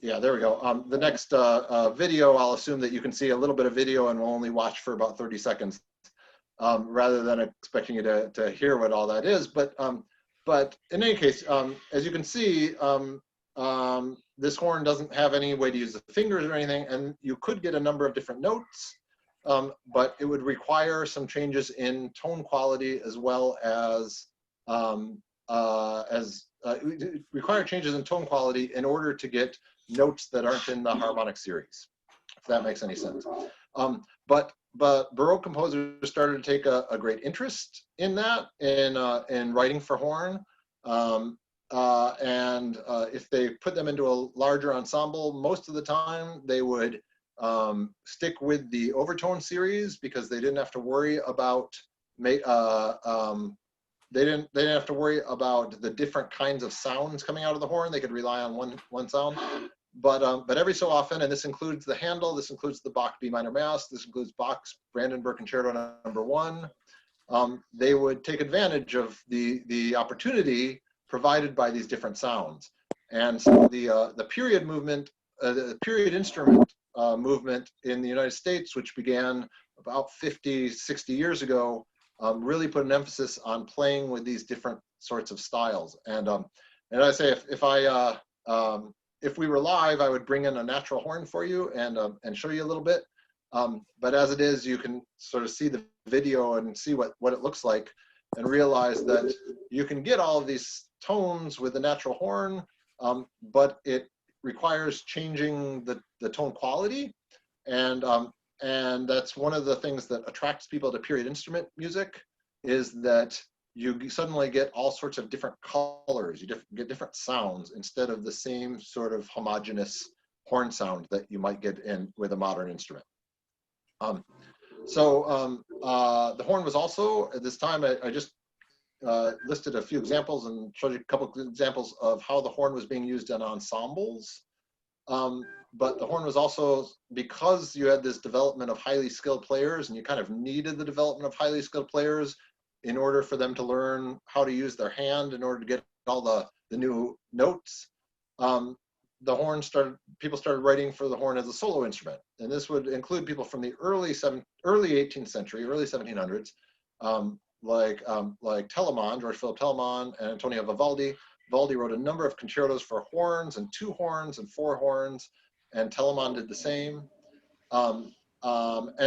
yeah, there we go. The next video, I'll assume that you can see a little bit of video and we'll only watch for about 30 seconds, rather than expecting you to hear what all that is. But in any case, as you can see, this horn doesn't have any way to use the fingers or anything, and you could get a number of different notes, but it would require some changes in tone quality as well as require changes in tone quality in order to get notes that aren't in the harmonic series, if that makes any sense. But Baroque composers started to take a great interest in that, in writing for horn. If they put them into a larger ensemble, most of the time they would stick with the overtone series because they didn't have to worry about they didn't have to worry about the different kinds of sounds coming out of the horn. They could rely on one sound. But every so often, and this includes the Handel, this includes the Bach B minor Mass, this includes Bach's Brandenburg Concerto No. 1. They would take advantage of the opportunity provided by these different sounds. And so the period movement, the period instrument movement in the United States, which began about 50, 60 years ago, really put an emphasis on playing with these different sorts of styles. And I say, if we were live, I would bring in a natural horn for you and show you a little bit. But as it is, you can sort of see the video and see what it looks like and realize that you can get all of these tones with the natural horn, but it requires changing the tone quality. And that's one of the things that attracts people to period instrument music, is that you suddenly get all sorts of different colors, you get different sounds instead of the same sort of homogeneous horn sound that you might get in with a modern instrument. The horn was also, at this time, I just listed a few examples and showed you a couple of examples of how the horn was being used in ensembles. But the horn was also, because you had this development of highly skilled players, and you kind of needed the development of highly skilled players in order for them to learn how to use their hand in order to get all the new notes. People started writing for the horn as a solo instrument. And this would include people from the early 18th century, early 1700s, like Telemann, George Philip Telemann, and Antonio Vivaldi. Vivaldi wrote a number of concertos for horns and 2 horns and 4 horns, and Telemann did the same. And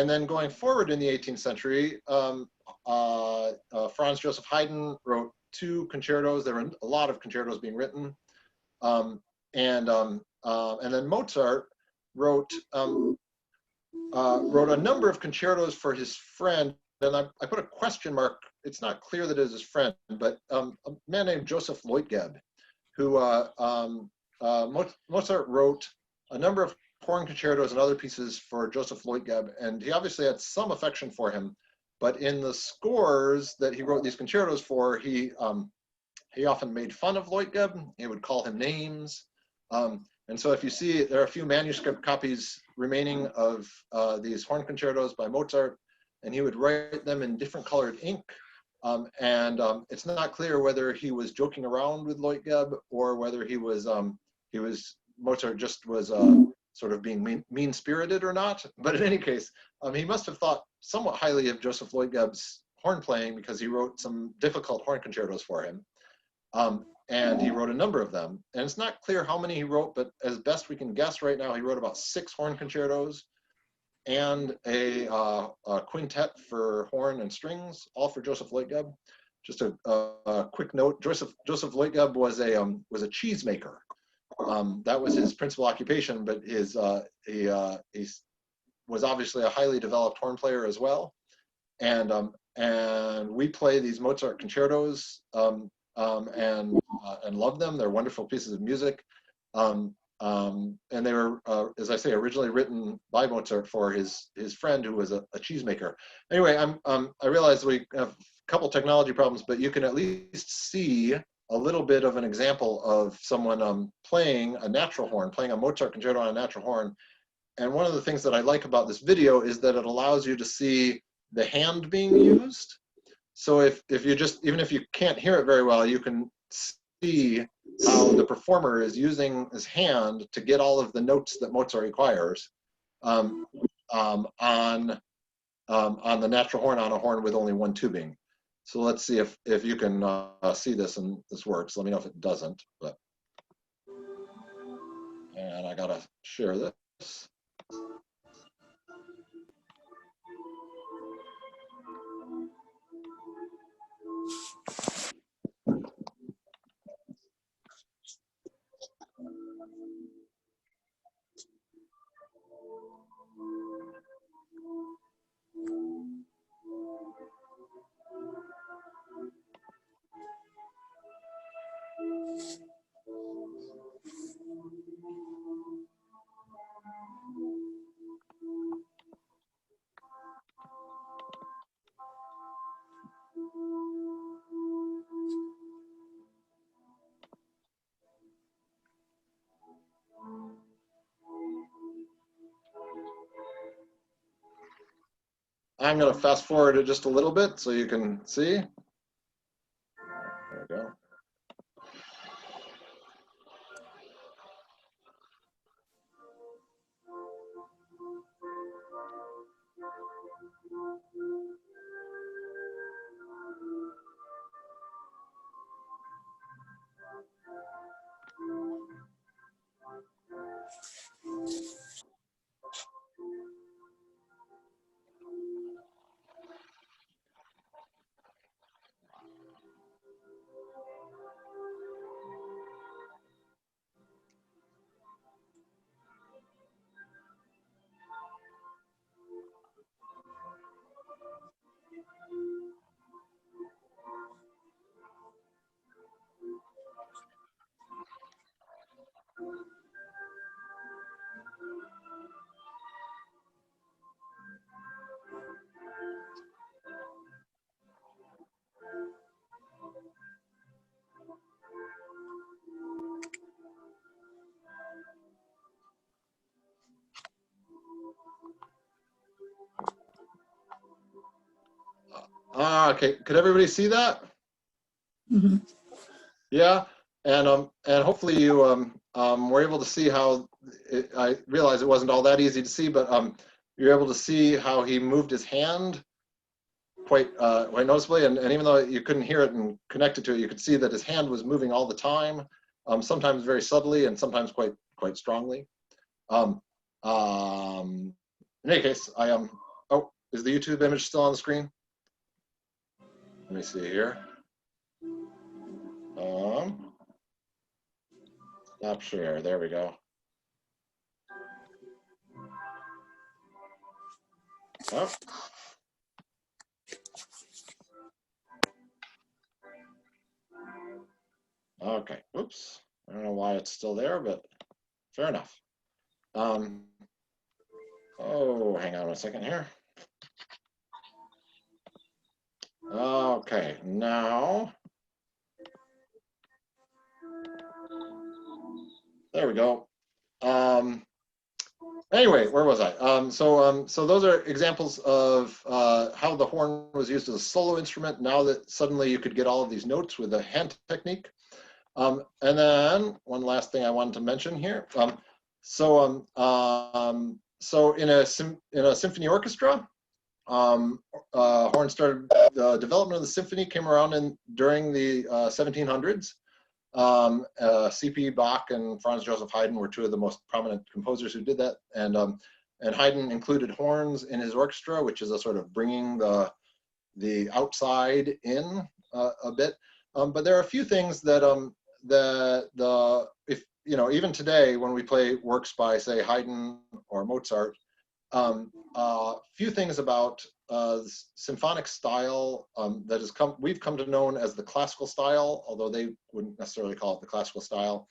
then going forward in the 18th century, Franz Joseph Haydn wrote 2 concertos. There were a lot of concertos being written. and then Mozart wrote wrote a number of concertos for his friend, and I put a question mark. It's not clear that it is his friend, but a man named Joseph Leutgeb, who Mozart wrote a number of horn concertos and other pieces for Joseph Leutgeb, and he obviously had some affection for him. But in the scores that he wrote these concertos for, he often made fun of Leutgeb. He would call him names. And so if you see, there are a few manuscript copies remaining of these horn concertos by Mozart, and he would write them in different colored ink. It's not clear whether he was joking around with Leutgeb or whether Mozart just was sort of being mean-spirited or not. But in any case, he must have thought somewhat highly of Joseph Leutgeb's horn playing, because he wrote some difficult horn concertos for him. And he wrote a number of them. And it's not clear how many he wrote, but as best we can guess right now, he wrote about 6 horn concertos and a quintet for horn and strings, all for Joseph Leutgeb. Just a quick note: Joseph Leutgeb was a cheesemaker. That was his principal occupation, but he was obviously a highly developed horn player as well. And we play these Mozart concertos and love them. They're wonderful pieces of music. And they were, as I say, originally written by Mozart for his friend, who was a cheesemaker. Anyway, I realize we have a couple technology problems, but you can at least see a little bit of an example of someone playing a natural horn, playing a Mozart concerto on a natural horn. And one of the things that I like about this video is that it allows you to see the hand being used. So if you just, even if you can't hear it very well, you can see how the performer is using his hand to get all of the notes that Mozart requires on the natural horn, on a horn with only one tubing. So let's see if you can see this and this works. Let me know if it doesn't. And I gotta share this. I'm going to fast forward it just a little bit so you can see. There we go. Okay, could everybody see that? Mhm. Yeah, and hopefully you were able to see how I realize it wasn't all that easy to see, but you're able to see how he moved his hand quite noticeably, and even though you couldn't hear it and connect it to it, you could see that his hand was moving all the time, sometimes very subtly and sometimes quite strongly. In any case, oh, is the YouTube image still on the screen? Let me see here. Stop share. There we go. Oh. Okay. Oops. I don't know why it's still there, but fair enough. Oh, hang on a second here. Okay, now. There we go. Anyway, where was I? So those are examples of how the horn was used as a solo instrument. Now that suddenly you could get all of these notes with a hand technique. And then one last thing I wanted to mention here. So in a symphony orchestra, horn started. The development of the symphony came around during the 1700s. C.P. Bach and Franz Joseph Haydn were two of the most prominent composers who did that, and Haydn included horns in his orchestra, which is a sort of bringing the outside in a bit. But there are a few things that if even today when we play works by, say, Haydn or Mozart, few things about symphonic style that we've come to known as the classical style, although they wouldn't necessarily call it the classical style.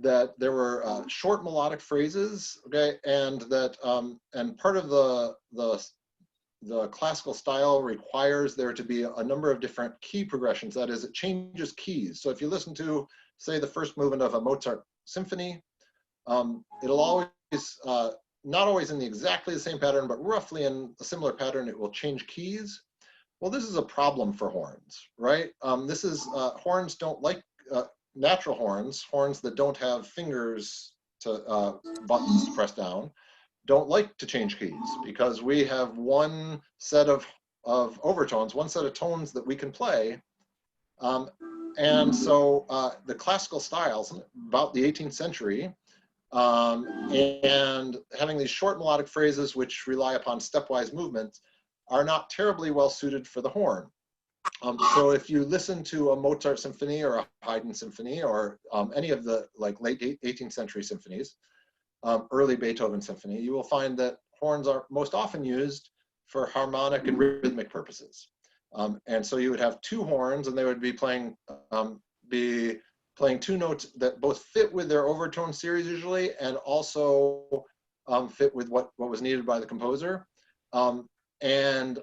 That there were short melodic phrases, okay, and that and part of the classical style requires there to be a number of different key progressions. That is, it changes keys. So if you listen to, say, the first movement of a Mozart symphony, it'll always not always in exactly the same pattern, but roughly in a similar pattern, it will change keys. Well, this is a problem for horns, right? Horns don't like, natural horns that don't have fingers to buttons to press down, don't like to change keys because we have one set of overtones, one set of tones that we can play. And so the classical styles, about the 18th century, and having these short melodic phrases which rely upon stepwise movements are not terribly well suited for the horn. So if you listen to a Mozart symphony or a Haydn symphony or any of the late 18th century symphonies, early Beethoven symphony, you will find that horns are most often used for harmonic and rhythmic purposes. And so you would have two horns and they would be playing two notes that both fit with their overtone series usually, and also fit with what was needed by the composer. And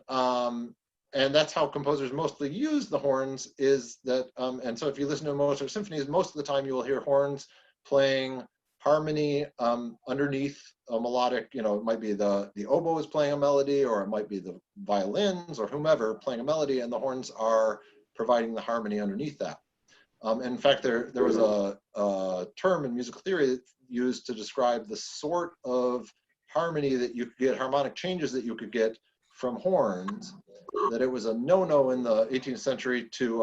that's how composers mostly use the horns, is that, and so if you listen to Mozart symphonies, most of the time you will hear horns playing harmony underneath a melodic, it might be the oboes playing a melody, or it might be the violins or whomever playing a melody, and the horns are providing the harmony underneath that. In fact, there was a term in musical theory used to describe the sort of harmony that you could get, harmonic changes that you could get from horns, that it was a no-no in the 18th century to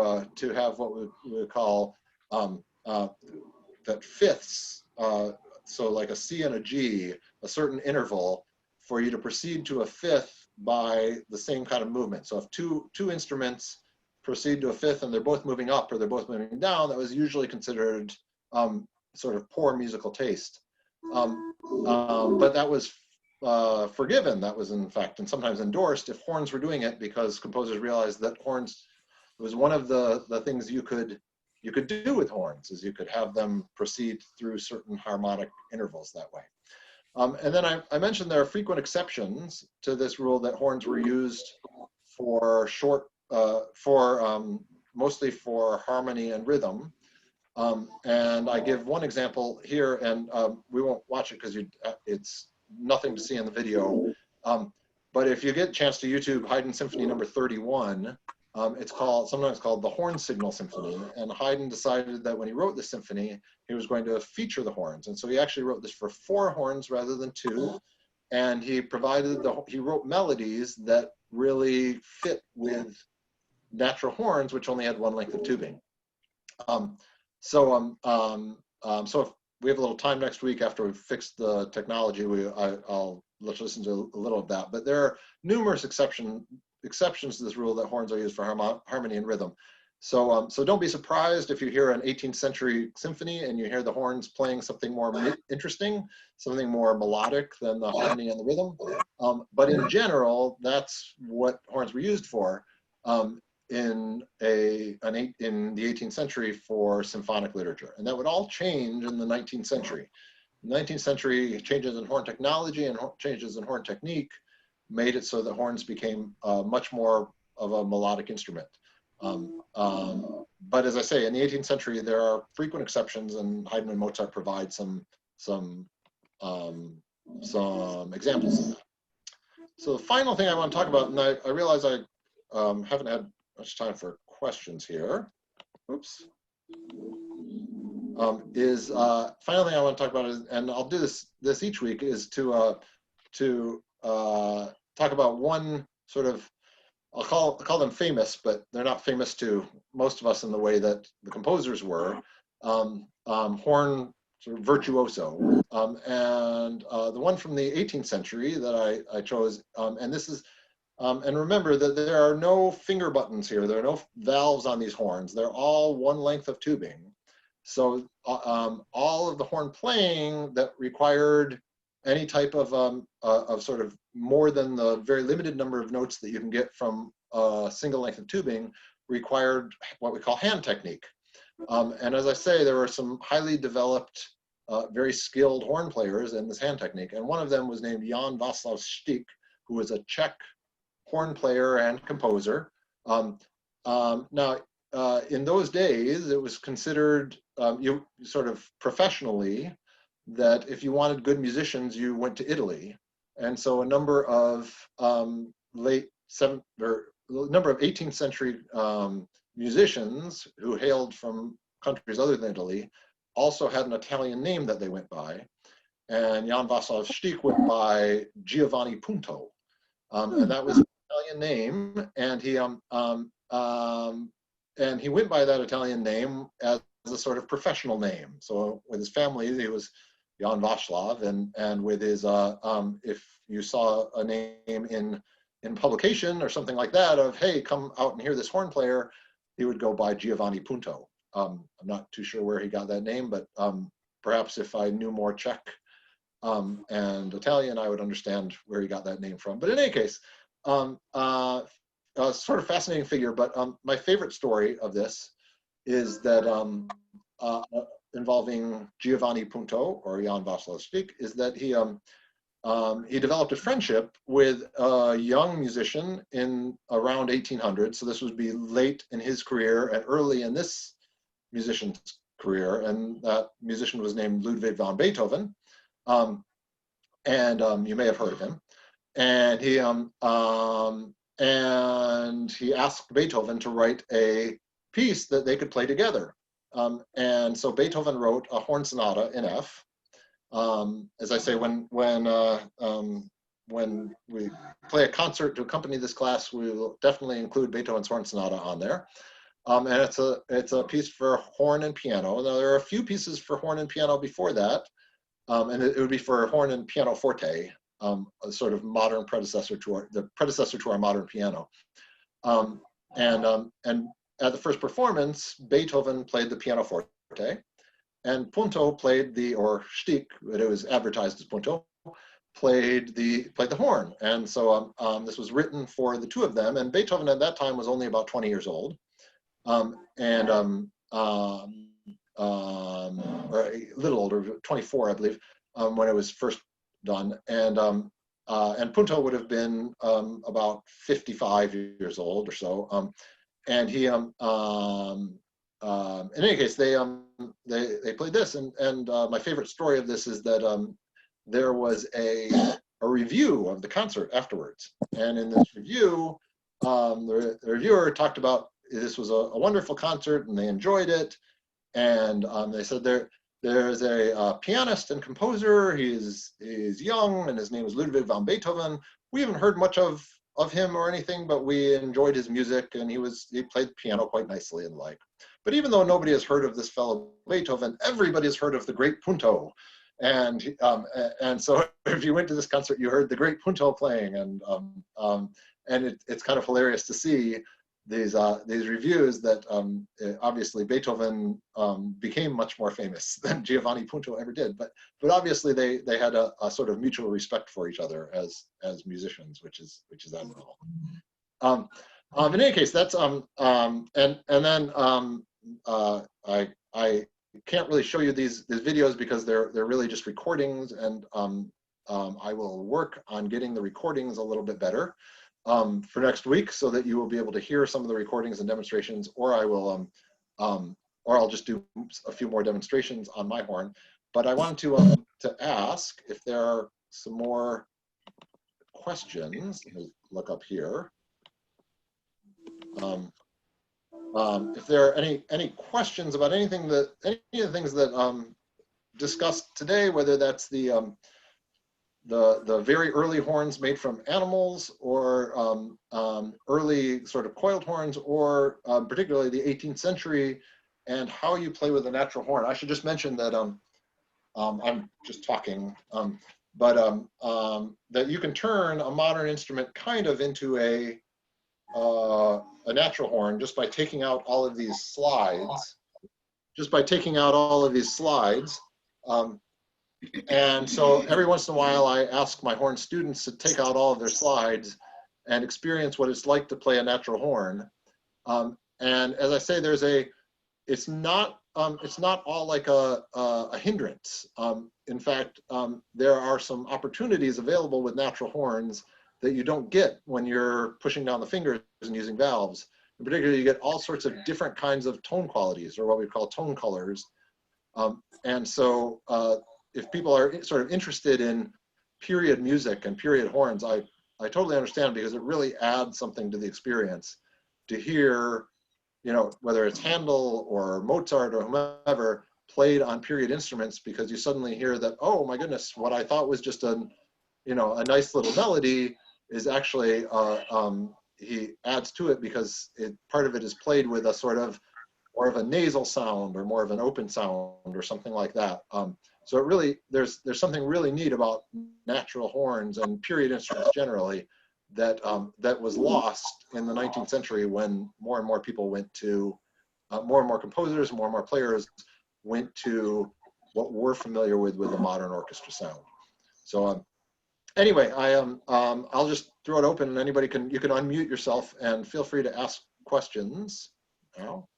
have what we would call that fifths, so like a C and a G, a certain interval, for you to proceed to a fifth by the same kind of movement. So if two instruments proceed to a fifth and they're both moving up or they're both moving down, that was usually considered sort of poor musical taste. But that was forgiven. That was in fact, and sometimes endorsed, if horns were doing it, because composers realized that horns was one of the things you could do with horns, is you could have them proceed through certain harmonic intervals that way. And then I mentioned there are frequent exceptions to this rule, that horns were used for mostly for harmony and rhythm. And I give one example here, and we won't watch it because it's nothing to see in the video. But if you get a chance to YouTube Haydn Symphony number 31, it's sometimes called the Horn Signal Symphony. And Haydn decided that when he wrote the symphony, he was going to feature the horns. And so he actually wrote this for 4 horns rather than 2. And he wrote melodies that really fit with natural horns, which only had 1 length of tubing. So if we have a little time next week after we've fixed the technology, let's listen to a little of that. But there are numerous exceptions to this rule that horns are used for harmony and rhythm. So don't be surprised if you hear an 18th century symphony and you hear the horns playing something more interesting, something more melodic than the harmony and the rhythm. But in general, that's what horns were used for in the 18th century for symphonic literature. And that would all change in the 19th century. In the 19th century, changes in horn technology and changes in horn technique made it so that horns became much more of a melodic instrument. But as I say, in the 18th century, there are frequent exceptions, and Haydn and Mozart provide some examples of that. So the final thing I want to talk about, and I realize I haven't had much time for questions here. Oops. Final thing I want to talk about is, and I'll do this each week, is to talk about one sort of, I'll call them famous, but they're not famous to most of us in the way that the composers were, horn sort of virtuoso. And the one from the 18th century that I chose, and this is, and remember that there are no finger buttons here. There are no valves on these horns. They're all one length of tubing. So all of the horn playing that required any type of sort of more than the very limited number of notes that you can get from a single length of tubing required what we call hand technique. And as I say, there were some highly developed, very skilled horn players in this hand technique. And one of them was named Jan Václav Štík, who was a Czech horn player and composer. Now, in those days, it was considered you sort of professionally that if you wanted good musicians, you went to Italy. And so a number of 18th century musicians who hailed from countries other than Italy also had an Italian name that they went by. And Jan Václav Štík went by Giovanni Punto. And that was an Italian name. And he went by that Italian name as a sort of professional name. So with his family, he was Jan Václav, and with his, if you saw a name in publication or something like that of, hey, come out and hear this horn player, he would go by Giovanni Punto. I'm not too sure where he got that name, but perhaps if I knew more Czech and Italian, I would understand where he got that name from. But in any case, sort of fascinating figure, but my favorite story of this is that involving Giovanni Punto, or Jan Václav Štík, is that he developed a friendship with a young musician in around 1800. So this would be late in his career and early in this musician's career. And that musician was named Ludwig van Beethoven. And you may have heard of him. And he asked Beethoven to write a piece that they could play together. And so Beethoven wrote a horn sonata in F. As I say, when we play a concert to accompany this class, we will definitely include Beethoven's horn sonata on there. And it's a piece for horn and piano. Now there are a few pieces for horn and piano before that, and it would be for horn and piano forte, a sort of modern predecessor to our modern piano. And at the first performance, Beethoven played the pianoforte, and Punto played or Štík, but it was advertised as Punto, played the horn. And so this was written for the two of them, and Beethoven at that time was only about 20 years old, or a little older, 24, I believe, when it was first done. And Punto would have been about 55 years old or so. And he, in any case, they played this, and my favorite story of this is that there was a review of the concert afterwards, and in this review, the reviewer talked about this was a wonderful concert, and they enjoyed it, and they said there's a pianist and composer. He's young, and his name is Ludwig van Beethoven. We haven't heard much of him or anything, but we enjoyed his music, and he played the piano quite nicely and like. But even though nobody has heard of this fellow Beethoven, everybody has heard of the great Punto. And so if you went to this concert, you heard the great Punto playing, and it's kind of hilarious to see these reviews that obviously Beethoven became much more famous than Giovanni Punto ever did, but obviously they had a sort of mutual respect for each other as musicians, which is admirable. In any case, that's and then I can't really show you these videos because they're really just recordings, and I will work on getting the recordings a little bit better for next week, so that you will be able to hear some of the recordings and demonstrations, or I will or I'll just do a few more demonstrations on my horn. But I wanted to ask if there are some more questions. Let me look up here. If there are any questions about any of the things that discussed today, whether that's the very early horns made from animals, or early sort of coiled horns, or particularly the 18th century, and how you play with a natural horn. I should just mention that I'm just talking, but that you can turn a modern instrument kind of into a natural horn just by taking out all of these slides. And so every once in a while, I ask my horn students to take out all of their slides and experience what it's like to play a natural horn. And as I say, it's not all like a hindrance. In fact, there are some opportunities available with natural horns that you don't get when you're pushing down the fingers and using valves. In particular, you get all sorts of different kinds of tone qualities, or what we call tone colors. And so if people are sort of interested in period music and period horns, I totally understand, because it really adds something to the experience to hear, whether it's Handel or Mozart or whomever played on period instruments, because you suddenly hear that, oh my goodness, what I thought was just a nice little melody is actually, he adds to it, because part of it is played with a sort of more of a nasal sound, or more of an open sound, or something like that. So it really, there's something really neat about natural horns and period instruments generally that was lost in the 19th century, when more and more people went to, more and more composers, more and more players went to what we're familiar with the modern orchestra sound. So anyway, I'll just throw it open, and you can unmute yourself and feel free to ask questions now.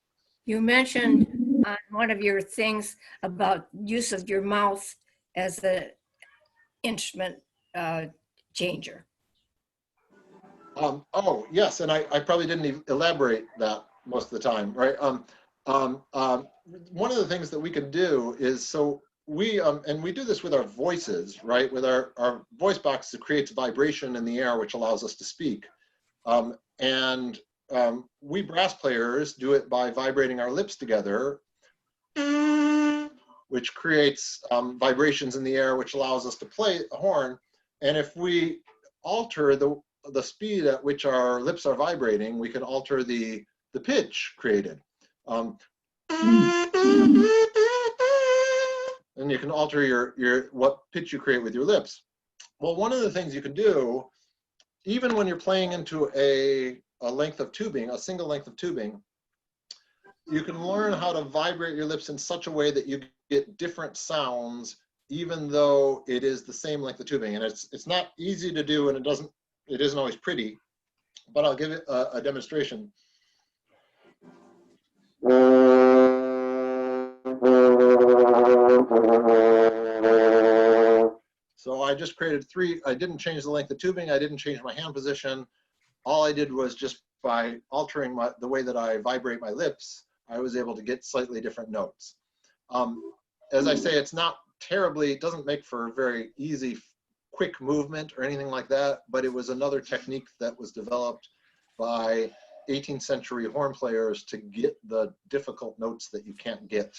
You mentioned on one of your things about use of your mouth as an instrument changer. Oh, yes, and I probably didn't elaborate that most of the time, right? One of the things that we can do is, so we do this with our voices, right? With our voice box, that creates vibration in the air, which allows us to speak. We brass players do it by vibrating our lips together, which creates vibrations in the air, which allows us to play a horn. And if we alter the speed at which our lips are vibrating, we can alter the pitch created. And you can alter what pitch you create with your lips. Well, one of the things you can do, even when you're playing into a length of tubing, a single length of tubing, you can learn how to vibrate your lips in such a way that you get different sounds, even though it is the same length of tubing. And it's not easy to do, and it isn't always pretty, but I'll give it a demonstration. So I just created I didn't change the length of tubing, I didn't change my hand position. All I did was, just by altering the way that I vibrate my lips, I was able to get slightly different notes. As I say, it's not terribly, it doesn't make for a very easy, quick movement or anything like that, but it was another technique that was developed by 18th century horn players to get the difficult notes that you can't get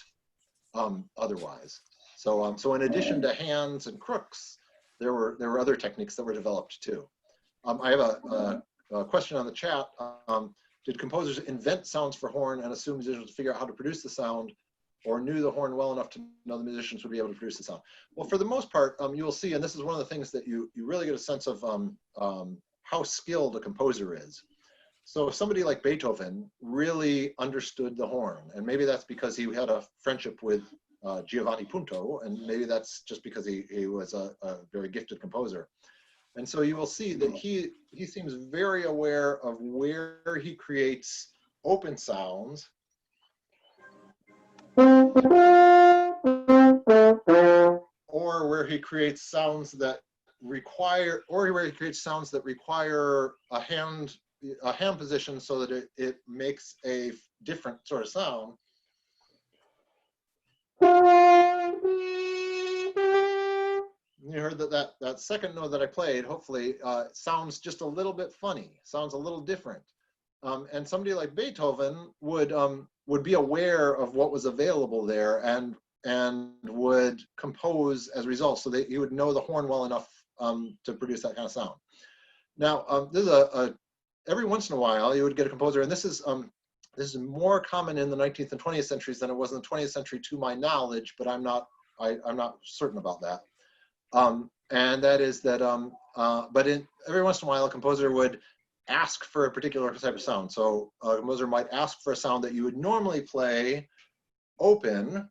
otherwise. So in addition to hands and crooks, there were other techniques that were developed too. I have a question on the chat. Did composers invent sounds for horn and assume musicians would figure out how to produce the sound, or knew the horn well enough to know the musicians would be able to produce the sound? Well, for the most part, you will see, and this is one of the things that you really get a sense of how skilled a composer is. So if somebody like Beethoven really understood the horn, and maybe that's because he had a friendship with Giovanni Punto, and maybe that's just because he was a very gifted composer. And so you will see that he seems very aware of where he creates open sounds or where he creates sounds that require a hand position so that it makes a different sort of sound. You heard that second note that I played, hopefully, sounds just a little bit funny, sounds a little different. And somebody like Beethoven would be aware of what was available there and would compose as a result, so that he would know the horn well enough to produce that kind of sound. Now, this is every once in a while you would get a composer, and this is more common in the 19th and 20th centuries than it was in the 20th century, to my knowledge, but I'm not certain about that. And that is that, but every once in a while, a composer would ask for a particular type of sound. So a composer might ask for a sound that you would normally play open,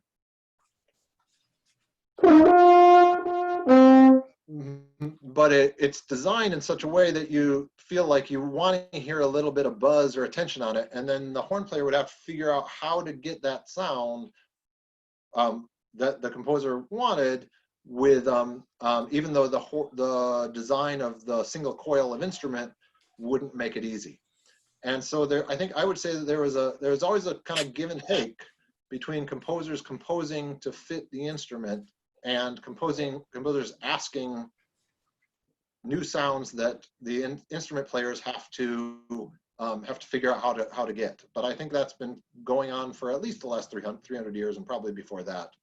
but it's designed in such a way that you feel like you want to hear a little bit of buzz or attention on it, and then the horn player would have to figure out how to get that sound that the composer wanted, with even though the design of the single coil of instrument wouldn't make it easy. And so I would say that there was always a kind of give and take between composers composing to fit the instrument and composers asking new sounds that the instrument players have to figure out how to get. But I think that's been going on for at least the last 300 years, and probably before that.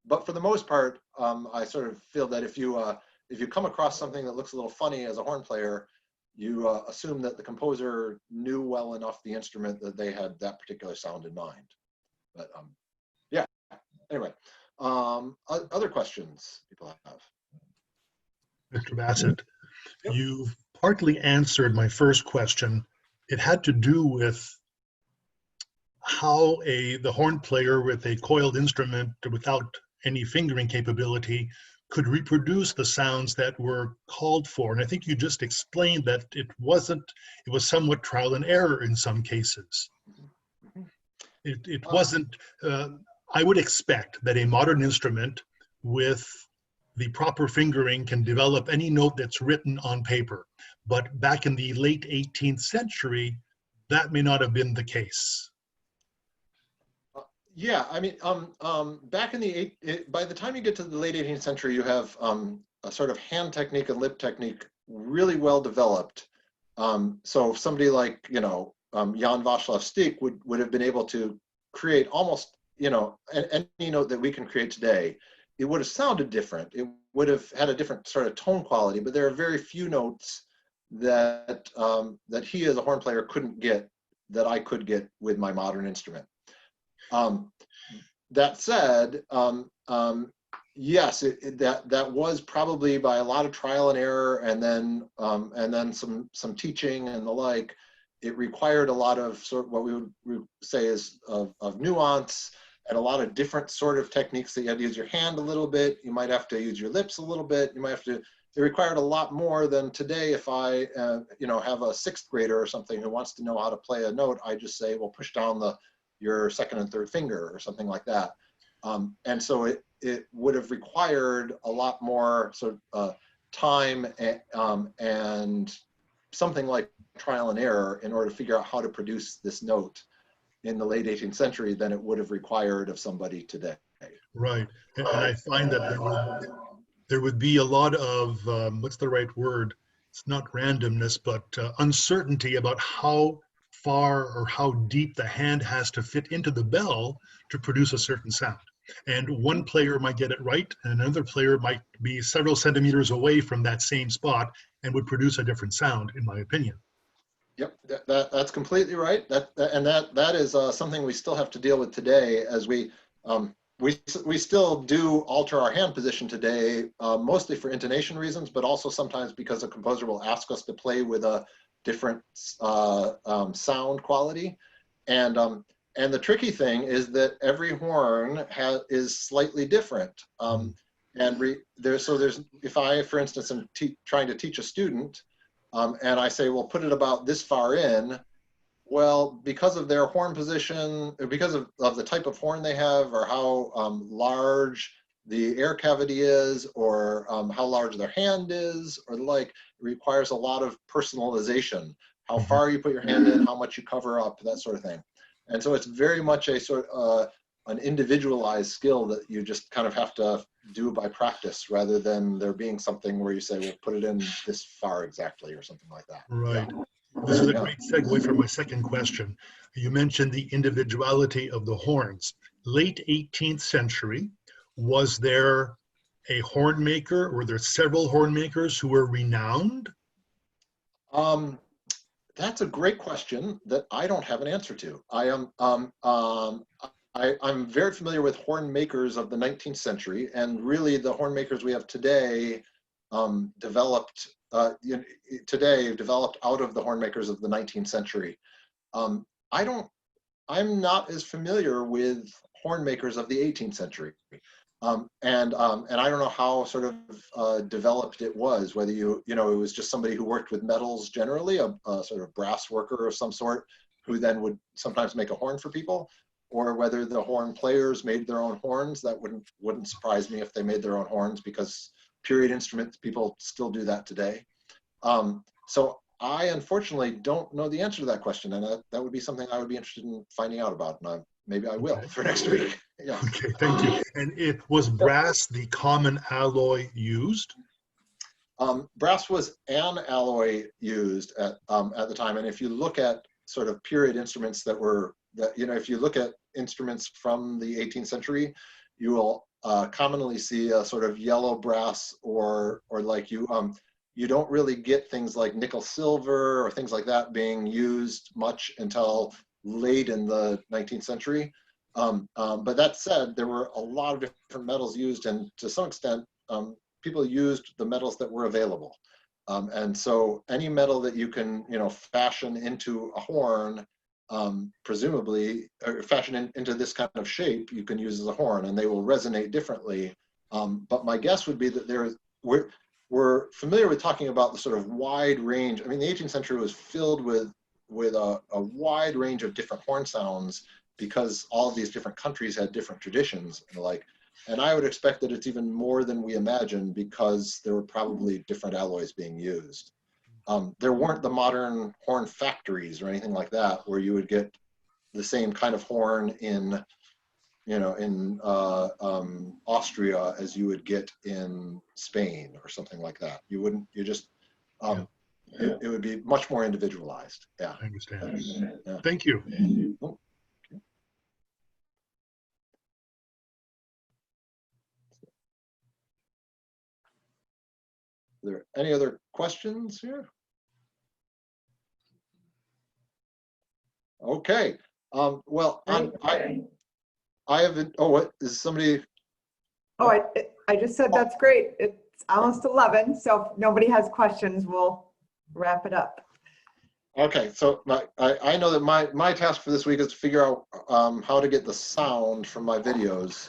But for the most part, I sort of feel that if you come across something that looks a little funny as a horn player, you assume that the composer knew well enough the instrument that they had that particular sound in mind. But yeah, anyway, other questions people have? Mr. Bassett, Yep. you've partly answered my first question. It had to do with how the horn player with a coiled instrument without any fingering capability could reproduce the sounds that were called for. And I think you just explained that it was somewhat trial and error in some cases. It wasn't, I would expect that a modern instrument with the proper fingering can develop any note that's written on paper. But back in the late 18th century, that may not have been the case. Yeah, I mean, back in by the time you get to the late 18th century, you have a sort of hand technique and lip technique really well developed. So somebody like, Jan Václav Stík would have been able to create almost, any note that we can create today. It would have sounded different. It would have had a different sort of tone quality, but there are very few notes that that he as a horn player couldn't get that I could get with my modern instrument. That said, yes, that was probably by a lot of trial and error, and then some teaching and the like. It required a lot of sort of what we would say is of nuance, and a lot of different sort of techniques that you had to use your hand a little bit. You might have to use your lips a little bit. You might have to. It required a lot more than today. If I, have a sixth grader or something who wants to know how to play a note, I just say, well, push down your second and third finger or something like that. And so it would have required a lot more sort of time and something like trial and error in order to figure out how to produce this note in the late 18th century than it would have required of somebody today. Right. And I find that there would be a lot of, what's the right word? It's not randomness, but uncertainty about how far or how deep the hand has to fit into the bell to produce a certain sound. And one player might get it right, and another player might be several centimeters away from that same spot and would produce a different sound, in my opinion. Yep, that's completely right. That is something we still have to deal with today, as we still do alter our hand position today, mostly for intonation reasons, but also sometimes because a composer will ask us to play with a different sound quality. And the tricky thing is that every horn is slightly different. If I, for instance, am trying to teach a student, and I say, well, put it about this far in, well, because of their horn position, because of the type of horn they have, or how large the air cavity is, or how large their hand is, or the like, it requires a lot of personalization. How far you put your hand in, how much you cover up, that sort of thing. And so it's very much a sort of an individualized skill that you just kind of have to do by practice, rather than there being something where you say, well, put it in this far exactly, or something like that. Right. Yeah. This is a great segue for my second question. You mentioned the individuality of the horns. Late 18th century, was there a horn maker? Were there several horn makers who were renowned? That's a great question that I don't have an answer to. I'm very familiar with horn makers of the 19th century, and really the horn makers we have today developed out of the horn makers of the 19th century. I'm not as familiar with horn makers of the 18th century. And I don't know how sort of developed it was, whether it was just somebody who worked with metals generally, a sort of brass worker of some sort, who then would sometimes make a horn for people, or whether the horn players made their own horns. That wouldn't surprise me if they made their own horns, because period instruments, people still do that today. So I unfortunately don't know the answer to that question, and that would be something I would be interested in finding out about, and maybe I will for next week. Yeah. Okay, thank you. And was brass the common alloy used? Brass was an alloy used at the time, and if you look at sort of period instruments if you look at instruments from the 18th century, you will commonly see a sort of yellow brass, or like you don't really get things like nickel silver or things like that being used much until late in the 19th century. But that said, there were a lot of different metals used, and to some extent, people used the metals that were available. And so any metal that you can, fashion into a horn, presumably, or fashion into this kind of shape, you can use as a horn, and they will resonate differently. But my guess would be that we're familiar with talking about the sort of wide range. I mean, the 18th century was filled with a wide range of different horn sounds, because all of these different countries had different traditions and the like. And I would expect that it's even more than we imagine, because there were probably different alloys being used. There weren't the modern horn factories or anything like that, where you would get the same kind of horn in Austria as you would get in Spain or something like that. It would be much more individualized. Yeah. I understand. Yeah. Thank you. Oh, okay. Are there any other questions here? Okay. Well, I haven't. Oh, what is somebody? Oh, I just said that's great. It's almost 11, so if nobody has questions, we'll wrap it up. Okay, so I know that my task for this week is to figure out how to get the sound from my videos,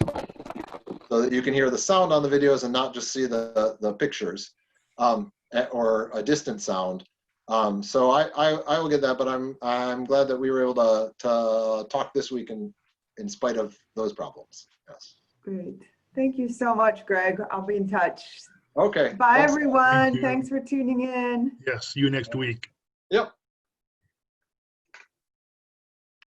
so that you can hear the sound on the videos and not just see the pictures, or a distant sound. So I will get that, but I'm glad that we were able to talk this week in spite of those problems. Yes. Great. Thank you so much, Greg. I'll be in touch. Okay. Bye, Thanks. everyone. Thank you. Thanks for tuning in. Yes, see you next week. Yep.